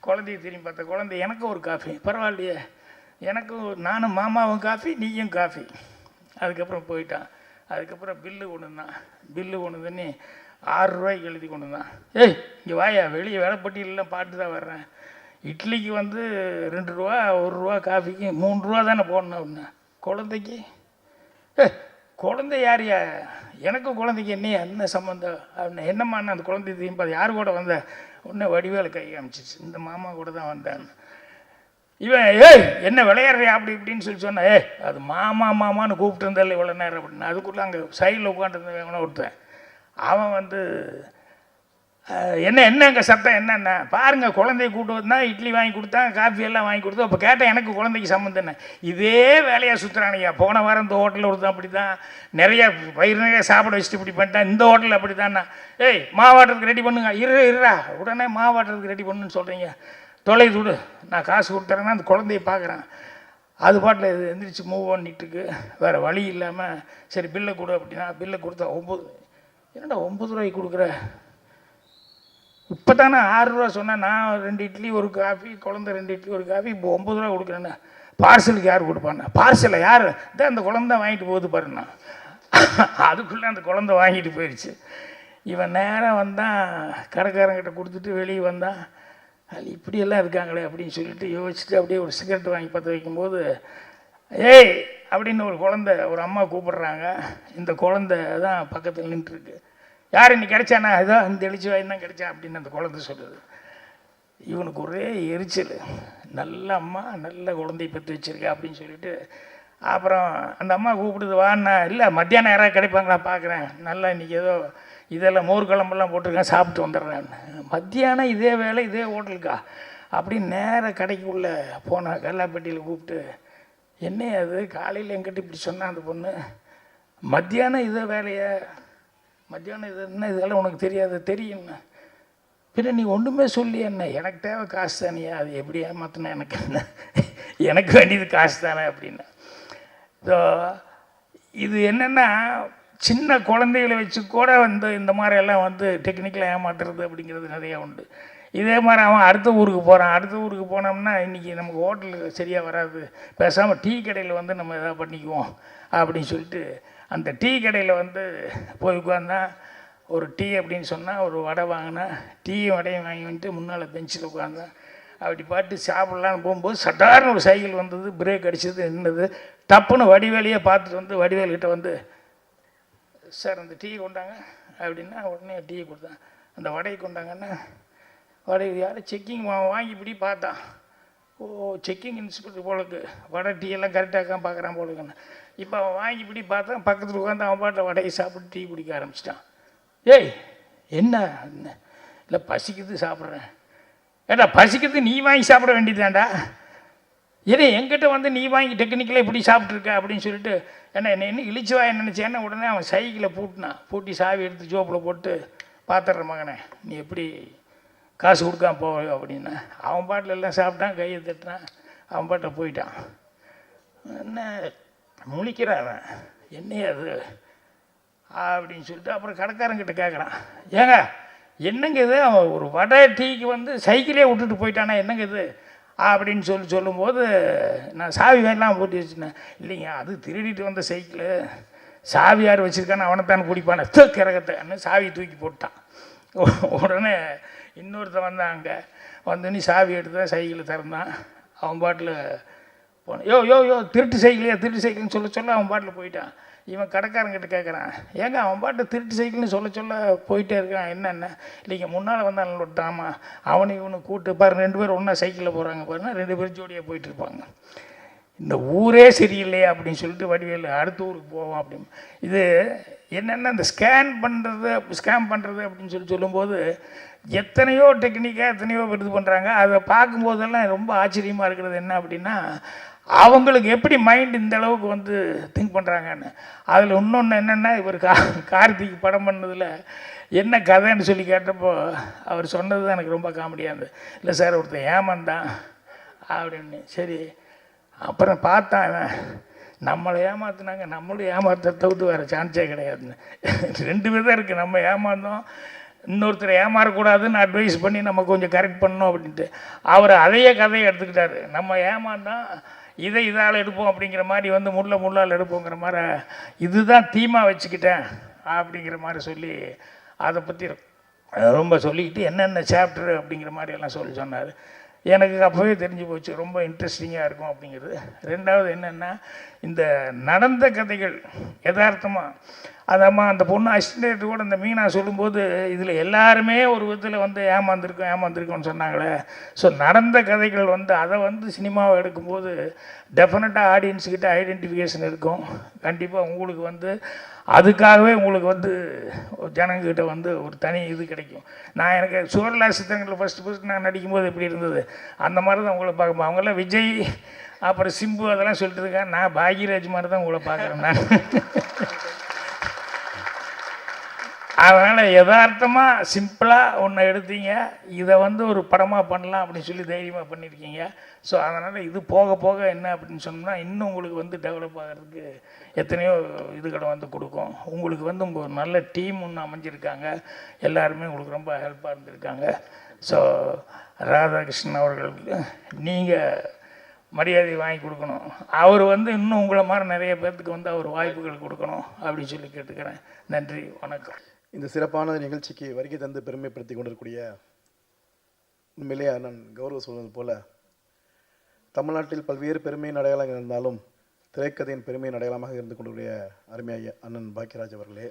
Speaker 10: குழந்தைய திரும்பி பார்த்தா, குழந்தை எனக்கு ஒரு காஃபி, பரவாயில்லையே எனக்கு நானும் மாமாவும் காஃபி நீயும் காஃபி. அதுக்கப்புறம் போயிட்டான். அதுக்கப்புறம் பில்லு கொண்டு வந்தான். பில்லு கொண்டு வந்து 6 ரூபாய்க்கு எழுதி கொண்டு வந்தான். ஏய் இங்கே வாயா, வெளியே வேலைப்பட்டியலாம் பாட்டு தான் வர்றேன். இட்லிக்கு வந்து 2 ரூபா, 1 ரூபா, காஃபிக்கு 3 ரூபா தானே போடணும் அப்படின்னா. குழந்தைக்கு குழந்தை யாரையா? எனக்கும் குழந்தைக்கு என்ன சம்மந்தம் அப்படின்னு. என்னம்மா அந்த குழந்தை திரும்பி யார் கூட வந்த? உடனே வடிவேலு கை காமிச்சிச்சு, இந்த மாமா கூட தான் வந்தேன். இவன் ஏய் என்ன விளையாடுறியா அப்படி இப்படின்னு சொல்லி சொன்னேன். அது மாமா மாமான்னு கூப்பிட்டு இருந்தால இவ்வளோ நேரம் அப்படின்னு. அதுக்குள்ளே அங்கே சைடில் உட்காந்துருந்தவன் ஒருத்தன், அவன் வந்து என்னங்க சத்தம் என்னென்ன பாருங்கள், குழந்தைய கூட்டு வந்தால் இட்லி வாங்கி கொடுத்தேன், காஃபி எல்லாம் வாங்கி கொடுத்தோம். அப்போ கேட்டேன், எனக்கு குழந்தைக்கு சம்மந்தம் என்ன? இதே வேலையாக சுற்றுறானுங்க. போன வாரம் இந்த ஹோட்டலில் ஒருத்தன் அப்படி தான், நிறைய வயிறு நிறைய சாப்பிட வச்சுட்டு இப்படி பண்ணிட்டேன். இந்த ஹோட்டலில் அப்படி தானே, ஏய் மாவாட்டுறதுக்கு ரெடி பண்ணுங்க, இருறா உடனே மாவாட்டுறதுக்கு ரெடி பண்ணுன்னு சொல்கிறீங்க, தொலை துடு, நான் காசு கொடுத்துறேன்னா அந்த குழந்தைய பார்க்குறேன். அது பாட்டில் இது எந்திரிச்சு மூவ் பண்ணிட்டுருக்கு. வேறு வழி இல்லாமல் சரி பில்லை கொடு அப்படின்னா பில்லை கொடுத்தா 9. என்னடா 9 ரூபாய்க்கு கொடுக்குற? இப்போ தானே 6 ரூபா சொன்னேன். நான் 2 இட்லி 1 காஃபி, குழந்தை 2 இட்லி 1 காஃபி, இப்போ 9 ரூபா கொடுக்குறேன்னா பார்சலுக்கு யார் கொடுப்பாண்ணா? பார்சலை யார்? தான் அந்த குழந்தை வாங்கிட்டு போகுது பாருண்ணா. அதுக்குள்ளே அந்த குழந்தை வாங்கிட்டு போயிடுச்சு. இவன் நேராக வந்தான், கடைக்காரங்கிட்ட கொடுத்துட்டு வெளியே வந்தான். அது இப்படியெல்லாம் இருக்காங்களே அப்படின்னு சொல்லிட்டு யோசிச்சுட்டு அப்படியே ஒரு சிகரெட் வாங்கி பற்ற வைக்கும்போது, ஏய் அப்படின்னு ஒரு குழந்தை, ஒரு அம்மா கூப்பிடுறாங்க. இந்த குழந்தை தான் பக்கத்தில் நின்றுருக்கு. யார் இன்னைக்கு கிடைச்சானா? ஏதோ இந்த எழுச்சி வாங்கி தான் கிடைச்சா அப்படின்னு அந்த குழந்தை சொல்லுது. இவனுக்கு ஒரே எரிச்சல், நல்ல அம்மா நல்ல குழந்தைய பெற்று வச்சிருக்கா அப்படின்னு சொல்லிட்டு அப்புறம் அந்த அம்மா கூப்பிடுது, வாண்ணா. இல்லை மத்தியானம் யாராவது கிடைப்பாங்களா பார்க்குறேன், நல்லா இன்றைக்கி ஏதோ இதெல்லாம் மோர் குழம்பெல்லாம் போட்டிருக்கேன், சாப்பிட்டு வந்துடுறேன். மத்தியானம் இதே வேலை இதே ஹோட்டலுக்கா அப்படின்னு நேராக கடைக்குள்ளே போனேன். கல்லாப்பட்டியில் கூப்பிட்டு, என்ன அது காலையில் எங்கிட்ட இப்படி சொன்னான் அந்த பொண்ணு, மத்தியானம் இதே வேலையை, மத்தியானம் இது என்ன இதெல்லாம் உனக்கு தெரியாது? தெரியும்ண்ணா. பின்ன நீ ஒன்றுமே சொல்லி என்ன? எனக்கு தேவை காசு தானே, அது எப்படி ஏமாத்தினா எனக்கு என்ன, எனக்கு வேண்டியது காசு தானே அப்படின்னு. ஸோ இது என்னென்னா, சின்ன குழந்தைகளை வச்சு கூட இந்த மாதிரியெல்லாம் டெக்னிக்கலாக ஏமாத்துறது அப்படிங்கிறது நிறையா உண்டு. இதே மாதிரி அவன் அடுத்த ஊருக்கு போகிறான். அடுத்த ஊருக்கு போனோம்னா இன்றைக்கி நமக்கு ஹோட்டலுக்கு சரியாக வராது, பேசாமல் டீ கடையில் நம்ம எதாவது பண்ணிக்குவோம் அப்படின்னு சொல்லிட்டு அந்த டீ கடையில் போய் உட்காந்தா ஒரு டீ அப்படின்னு சொன்னால் ஒரு வடை வாங்கினா, டீயும் வடையும் வாங்கி வந்துட்டு முன்னால் பெஞ்சில் உட்காந்தேன். அப்படி பாட்டு சாப்பிட்லான்னு போகும்போது சட்டார்னு ஒரு சைக்கிள் வந்தது, பிரேக் அடிச்சது, நின்றுது. டப்புன்னு வடிவேலையே பார்த்துட்டு வடிவேல்கிட்ட சார் அந்த டீ கொண்டாங்க அப்படின்னா உடனே டீ கொடுத்தேன். அந்த வடையை கொண்டாங்கன்னா வடை யாரும் செக்கிங் வாங்கி இப்படி பார்த்தான். ஓ செக்கிங் இன்ஸ்பெக்டர் போலக்கு வடை டீ எல்லாம் கரெக்டாக பார்க்குறான் போலக்குன்னு. இப்போ அவன் வாங்கி இப்படி பார்த்தான், பக்கத்தில் உட்காந்து அவன் பாட்டில் வடையை சாப்பிட்டு டீ குடிக்க ஆரம்பிச்சிட்டான். ஏய் என்ன இல்லை பசிக்குது சாப்பிட்றேன். ஏடா பசிக்கிறது நீ வாங்கி சாப்பிட வேண்டியதாண்டா, ஏன்னா என்கிட்ட நீ வாங்கி டெக்னிக்கலாக இப்படி சாப்பிட்ருக்க அப்படின்னு சொல்லிட்டு என்ன இழிச்சு வாய நினச்சேன்னா உடனே அவன் சைக்கிளை பூட்டி சாவி எடுத்து ஜோப்பில் போட்டு, பார்த்துட்ற மகனே நீ எப்படி காசு கொடுக்காம போ அப்படின்னா. அவன் பாட்டில் எல்லாம் சாப்பிட்டான், கையை தட்டினான், அவன் பாட்டில் போயிட்டான். என்ன முழிக்கிறான் என்னையா அது அப்படின்னு சொல்லிட்டு அப்புறம் கடைக்காரங்கிட்ட கேட்குறான், ஏங்க என்னங்க இது, அவன் ஒரு வடை டீக்கு சைக்கிளே விட்டுட்டு போயிட்டானா என்னங்க இது அப்படின்னு சொல்லும்போது நான் சாவி எல்லாம் போட்டு வச்சுனேன். இல்லைங்க அது திருடிட்டு வந்த சைக்கிளு, சாவி யார் வச்சுருக்கான்னு அவனைத்தானே பிடிப்பானே கிறகத்தைன்னு சாவி தூக்கி போட்டான். உடனே இன்னொருத்தன் வந்தாங்க, நீ சாவி எடுத்து சைக்கிளை திறந்தான். அவன் பாட்டில் போனேன். யோ திருட்டு சைக்கிள்னு சொல்ல அவன் பாட்டில் போயிட்டான். இவன் கடைக்காரங்கிட்ட கேட்குறான், ஏங்க அவன் பாட்டு திருட்டு சைக்கிள்னு சொல்ல போயிட்டே இருக்கான் என்னென்ன? இல்லைங்க முன்னால் வந்தாலும் விட்டாமா, அவனை இவனு கூட்டு பாரு 2 பேர் ஒன்றா சைக்கிளில் போகிறாங்க பாருன்னா 2 பேரும் ஜோடியாக போயிட்டுருப்பாங்க. இந்த ஊரே சரியில்லையா அப்படின்னு சொல்லிட்டு வடிவேல் அடுத்த ஊருக்கு போவோம் அப்படின்னு. இது என்னென்னா இந்த ஸ்கேம் பண்ணுறது அப்படின்னு சொல்லும்போது எத்தனையோ டெக்னிக்காக எத்தனையோ இது பண்ணுறாங்க. அதை பார்க்கும்போதெல்லாம் ரொம்ப ஆச்சரியமாக இருக்கிறது என்ன அப்படின்னா, அவங்களுக்கு எப்படி மைண்ட் இந்த அளவுக்கு திங்க் பண்ணுறாங்கன்னு. அதில் இன்னொன்று என்னென்னா, இவர் கார்த்திக் படம் பண்ணதில் என்ன கதைன்னு சொல்லி கேட்டப்போ அவர் சொன்னது தான் எனக்கு ரொம்ப காமெடியாக இருந்தது. இல்லை சார் ஒருத்தன் ஏமாந்தான் அப்படின்னு. சரி அப்புறம் பார்த்தான், நம்மளை ஏமாத்துனாங்க, நம்மளும் ஏமாத்த தவிர்த்து வேறு சான்ஸே கிடையாதுன்னு. 2 விதம் இருக்குது, நம்ம ஏமாந்தோம், இன்னொருத்தரை ஏமாறக்கூடாதுன்னு அட்வைஸ் பண்ணி நம்ம கொஞ்சம் கரெக்ட் பண்ணணும் அப்படின்ட்டு. அவர் அதையே கதையை எடுத்துக்கிட்டாரு. நம்ம ஏமாந்தோம், இதால் எடுப்போம் அப்படிங்கிற மாதிரி முள்ளால் எடுப்போங்கிற மாதிரி இதுதான் தீமா வச்சுக்கிட்டேன் அப்படிங்கிற மாதிரி சொல்லி அதை பற்றி ரொம்ப சொல்லிக்கிட்டு என்னென்ன சாப்டர் அப்படிங்கிற மாதிரி எல்லாம் சொன்னார். எனக்கு அப்போவே தெரிஞ்சு போச்சு ரொம்ப இன்ட்ரெஸ்டிங்காக இருக்கும் அப்படிங்கிறது. ரெண்டாவது என்னென்னா, இந்த நடந்த கதைகள் யதார்த்தமாக அந்த பொண்ணு அசிஸ்டன்ட் கூட இந்த மீனா சொல்லும்போது இதில் எல்லாருமே ஒரு விதத்தில் வந்து ஏமாந்துருக்கோம்னு சொன்னாங்களே. ஸோ நடந்த கதைகள் வந்து அதை வந்து சினிமாவை எடுக்கும்போது டெஃபினட்டாக ஆடியன்ஸுக்கிட்ட ஐடென்டிஃபிகேஷன் இருக்கும். கண்டிப்பாக உங்களுக்கு வந்து அதுக்காகவே உங்களுக்கு வந்து ஜனங்கிட்ட வந்து ஒரு தனி இது கிடைக்கும். நான் எனக்கு சுவர்லா சித்திரங்களில் ஃபஸ்ட்டு நான் நடிக்கும்போது எப்படி இருந்தது அந்த மாதிரி தான் உங்களை பார்க்கும்போது அவங்களாம் விஜய் அப்புறம் சிம்பு அதெல்லாம் சொல்லிட்டு இருக்கேன். நான் பாக்யராஜ் மாதிரி தான் உங்களை பார்க்குறேன் நான். அதனால் யதார்த்தமாக சிம்பிளாக ஒன்று எடுத்தீங்க, இதை வந்து ஒரு படமாக பண்ணலாம் அப்படின்னு சொல்லி தைரியமாக பண்ணியிருக்கீங்க. ஸோ அதனால் இது போக போக என்ன அப்படின்னு சொன்னோம்னா இன்னும் உங்களுக்கு வந்து டெவலப் ஆகிறதுக்கு எத்தனையோ இதுகளை வந்து கொடுக்கும். உங்களுக்கு வந்து ஒரு நல்ல டீம் ஒன்று அமைஞ்சிருக்காங்க, எல்லாருமே உங்களுக்கு ரொம்ப ஹெல்ப்பாக இருந்திருக்காங்க. ஸோ ராதாகிருஷ்ணன் அவர்களுக்கு நீங்கள் மரியாதை வாங்கி கொடுக்கணும். அவர் வந்து இன்னும் உங்களை மாதிரி நிறைய பேர்த்துக்கு வந்து அவர் வாய்ப்புகள் கொடுக்கணும் அப்படின்னு சொல்லி கேட்டுக்கிறேன். நன்றி, வணக்கம்.
Speaker 11: இந்த சிறப்பான நிகழ்ச்சிக்கு வருகை தந்து பெருமைப்படுத்தி கொண்டிருக்கூடிய உண்மையிலே அண்ணன் கௌரவ சொன்னது போல தமிழ்நாட்டில் பல்வேறு பெருமையின் அடையாளங்கள் இருந்தாலும் திரைக்கதையின் பெருமையின் அடையாளமாக இருந்து கொண்டிருக்கிற அருமையாக அண்ணன் பாக்யராஜ் அவர்களே,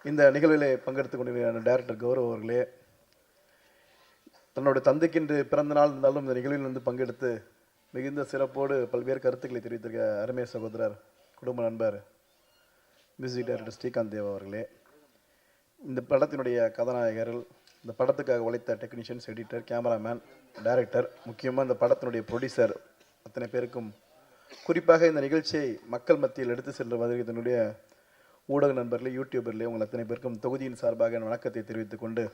Speaker 11: இந்த நிகழ்விலே பங்கெடுத்து கொண்டிருக்கிற டைரக்டர் கௌரவ் அவர்களே, தன்னுடைய தந்தைக்கு இன்று பிறந்த நாள் இருந்தாலும் இந்த நிகழ்வில் வந்து பங்கெடுத்து மிகுந்த சிறப்போடு பல்வேறு கருத்துக்களை தெரிவித்திருக்க அருமை சகோதரர் குடும்ப நண்பர் மியூசிக் டைரக்டர் ஸ்ரீகாந்த் தேவ் அவர்களே, இந்த படத்தினுடைய கதாநாயகர்கள், இந்த படத்துக்காக உழைத்த டெக்னீஷியன்ஸ், எடிட்டர், கேமராமேன், டைரக்டர், முக்கியமாக இந்த படத்தினுடைய ப்ரொடியூசர் அத்தனை பேருக்கும், குறிப்பாக இந்த நிகழ்ச்சியை மக்கள் மத்தியில் எடுத்து சென்ற வருகிறதனுடைய ஊடக நண்பர்களே, யூடியூபர்லேயே உங்கள் அத்தனை பேருக்கும் தொகுதியின் சார்பாக என் வணக்கத்தை தெரிவித்துக் கொண்டு,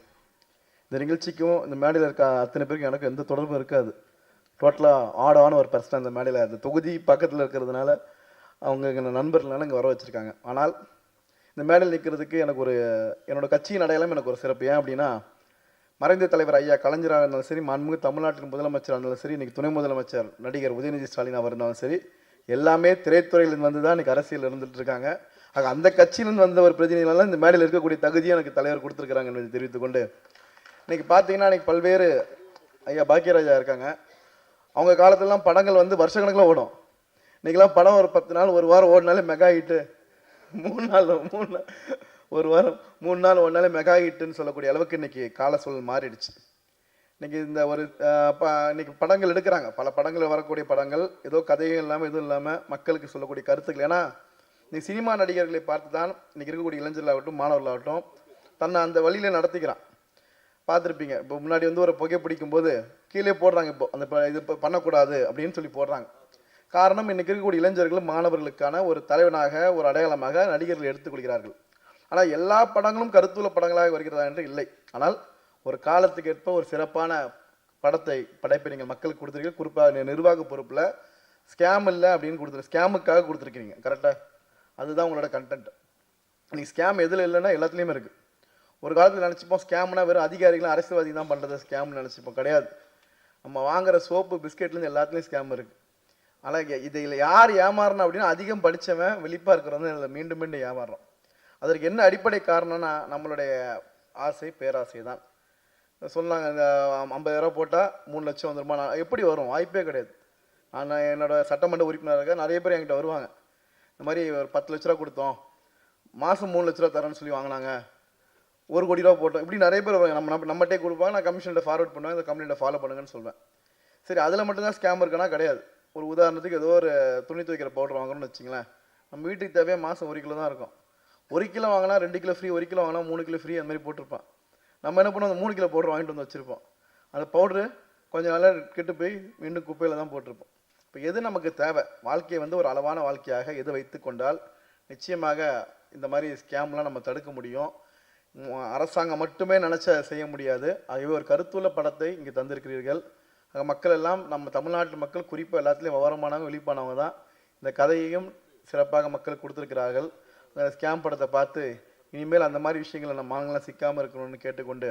Speaker 11: இந்த நிகழ்ச்சிக்கும் இந்த மேடையில் இருக்க அத்தனை பேருக்கும் எனக்கு எந்த தொடர்பும் இருக்காது. டோட்டலாக ஆடான ஒரு பர்சன் அந்த மேடையில் அந்த தொகுதி பக்கத்தில் இருக்கிறதுனால அவங்க எங்கள் நண்பர்களால் இங்கே வர வச்சுருக்காங்க. ஆனால் இந்த மேடையில் நிற்கிறதுக்கு எனக்கு ஒரு என்னோடய கட்சியின் அடையாளம் எனக்கு ஒரு சிறப்பு. ஏன் அப்படின்னா, மறைந்த தலைவர் ஐயா கலைஞராக இருந்தாலும் சரி, மாண்புமிகு தமிழ்நாட்டின் முதலமைச்சராக இருந்தாலும் சரி, இன்றைக்கி துணை முதலமைச்சர் நடிகர் உதயநிதி ஸ்டாலின் அவர் இருந்தாலும் சரி, எல்லாமே திரைத்துறையிலிருந்து வந்து தான் இன்றைக்கி அரசியல் இருந்துகிட்டு இருக்காங்க. ஆக அந்த கட்சியிலிருந்து வந்த ஒரு பிரதிநிதிகளால் இந்த மேடையில் இருக்கக்கூடிய தகுதியை எனக்கு தலைவர் கொடுத்துருக்குறாங்க என்பதை தெரிவித்துக்கொண்டு, இன்றைக்கி பார்த்தீங்கன்னா இன்றைக்கி பல்வேறு ஐயா பாக்யராஜா இருக்காங்க. அவங்க காலத்திலலாம் படங்கள் வந்து வருஷக்கணக்கில் ஓடும். இன்றைக்கெல்லாம் படம் ஒரு 10 நாள் ஒரு வாரம் ஓடினாலே மெகா ஹிட்டு, 3 நாள் ஒரு வாரம் 3 நாள் ஓடினாலே மெகா ஹிட்டுன்னு சொல்லக்கூடிய அளவுக்கு இன்றைக்கி கால சூழல் மாறிடுச்சு. இன்றைக்கி இந்த ஒரு இன்றைக்கி படங்கள் எடுக்கிறாங்க, பல படங்கள் வரக்கூடிய படங்கள் ஏதோ கதையும் இல்லாமல் எதுவும் இல்லாமல் மக்களுக்கு சொல்லக்கூடிய கருத்துக்கள். ஏன்னா இன்றைக்கி சினிமா நடிகர்களை பார்த்து தான் இன்றைக்கி இருக்கக்கூடிய இளைஞர்களாகட்டும் மாணவர்களாகட்டும் தன்னை அந்த வழியில் நடத்திக்கிறான். பார்த்துருப்பீங்க, இப்போ முன்னாடி வந்து ஒரு புகை பிடிக்கும்போது கீழே போடுறாங்க, இப்போ அந்த இது பண்ணக்கூடாது அப்படின்னு சொல்லி போடுறாங்க. காரணம், இன்றைக்கி இருக்கக்கூடிய இளைஞர்கள் மாணவர்களுக்கான ஒரு தலைவனாக ஒரு அடையாளமாக நடிகர்கள் எடுத்துக்கொள்கிறார்கள். ஆனால் எல்லா படங்களும் கருத்துள்ள படங்களாக வருகிறதா என்று இல்லை. ஆனால் ஒரு காலத்துக்கு ஏற்ப ஒரு சிறப்பான படைப்பை நீங்கள் மக்களுக்கு கொடுத்துருக்கீங்க. குறிப்பாக நிர்வாக பொறுப்பில் ஸ்கேம் இல்லை அப்படின்னு கொடுத்துருக்கு, ஸ்கேமுக்காக கொடுத்துருக்கீங்க. கரெக்டாக அதுதான் உங்களோட கண்டென்ட். இன்றைக்கி ஸ்கேம் எதில் இல்லைன்னா எல்லாத்துலேயுமே இருக்குது. ஒரு காலத்தில் நினச்சிப்போம் ஸ்கேம்னா வெறும் அதிகாரிகளும் அரசியல்வாதி தான் பண்ணுறது ஸ்கேம்னு நினச்சிப்போம். கிடையாது, நம்ம வாங்குகிற சோப்பு பிஸ்கெட்லேருந்து எல்லாத்துலேயும் ஸ்கேம் இருக்குது. ஆனால் இதில் யார் ஏமாறணும் அப்படின்னா, அதிகம் படித்தவன் வெளிப்பாக இருக்கிறவங்க இதில் மீண்டும் மீண்டும் ஏமாறுறோம். அதற்கு என்ன அடிப்படை காரணம்னா நம்மளுடைய ஆசை, பேராசை தான். சொன்னாங்க இந்த 50,000 போட்டால் 3 லட்சம் வந்துருமா? நான் எப்படி வரும்? வாய்ப்பே கிடையாது. நான் என்னோடய சட்டமன்ற உறுப்பினராக நிறைய பேர் என்கிட்ட வருவாங்க, இந்த மாதிரி ஒரு 10 லட்ச ரூபா கொடுத்தோம், மாதம் 3 லட்ச ரூபா தரேன்னு சொல்லி வாங்கினாங்க, 1 கோடி ரூபா போட்டோம், இப்படி நிறைய பேர் நம்மகிட்டே கொடுப்பாங்க. நான் கமிஷன்கிட்ட ஃபார்வர்ட் பண்ணுவேன், இந்த கம்பெனியில் ஃபாலோ பண்ணுங்கன்னு சொல்வேன். சரி, அதில் மட்டும்தான் ஸ்கேம் இருக்குன்னா கிடையாது. ஒரு உதாரணத்துக்கு ஏதோ ஒரு துணி துவைக்கிற பவுடர் வாங்கணும்னு வச்சிங்களேன், நம்ம வீட்டுக்கு தேவையாக மாதம் 1 கிலோ தான் இருக்கும். 1 கிலோ வாங்கினா 2 கிலோ ஃப்ரீ, 1 கிலோ வாங்கினா 3 கிலோ ஃப்ரீ, அந்த மாதிரி போட்டிருப்பான். நம்ம என்ன பண்ணுவோம், அந்த 3 கிலோ பவுடர் வாங்கிட்டு வந்து வச்சுருப்போம். அந்த பவுட்ரு கொஞ்சம் நல்லா கெட்டு போய் மீண்டும் குப்பையில் தான் போட்டிருப்போம். இப்போ எது நமக்கு தேவை, வாழ்க்கையை வந்து ஒரு அளவான வாழ்க்கையாக எது வைத்து கொண்டால் நிச்சயமாக இந்த மாதிரி ஸ்கேம்லாம் நம்ம தடுக்க முடியும். அரசாங்கம் மட்டுமே நினச்சா செய்ய முடியாது. ஆகவே ஒரு கருத்துள்ள படத்தை இங்கே தந்திருக்கிறீர்கள். மக்கள் எல்லாம், நம்ம தமிழ்நாட்டு மக்கள் குறிப்பாக எல்லாத்துலேயும் விவரமானவங்க விழிப்பானவங்க தான். இந்த கதையையும் சிறப்பாக மக்கள் கொடுத்துருக்கிறார்கள். ஸ்கேம் படத்தை பார்த்து இனிமேல் அந்த மாதிரி விஷயங்களை நம்ம மாநிலம் சிக்காமல் இருக்கணும்னு கேட்டுக்கொண்டு,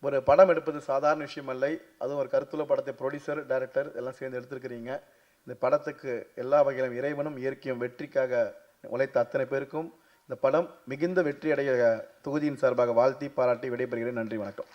Speaker 11: ஒரு படம் எடுப்பது சாதாரண விஷயம் இல்லை. அதுவும் ஒரு கருத்துள்ள படத்தை ப்ரொடியூசர், டைரக்டர் எல்லாம் சேர்ந்து எடுத்திருக்கிறீங்க. இந்த படத்துக்கு எல்லா வகையிலும் இறைவனும் இயற்கையும் வெற்றிக்காக உழைத்த அத்தனை பேருக்கும் இந்த படம் மிகுந்த வெற்றி அடைய தொகுதியின் சார்பாக வாழ்த்தி பாராட்டி விடைபெறுகிறேன். நன்றி, வணக்கம்.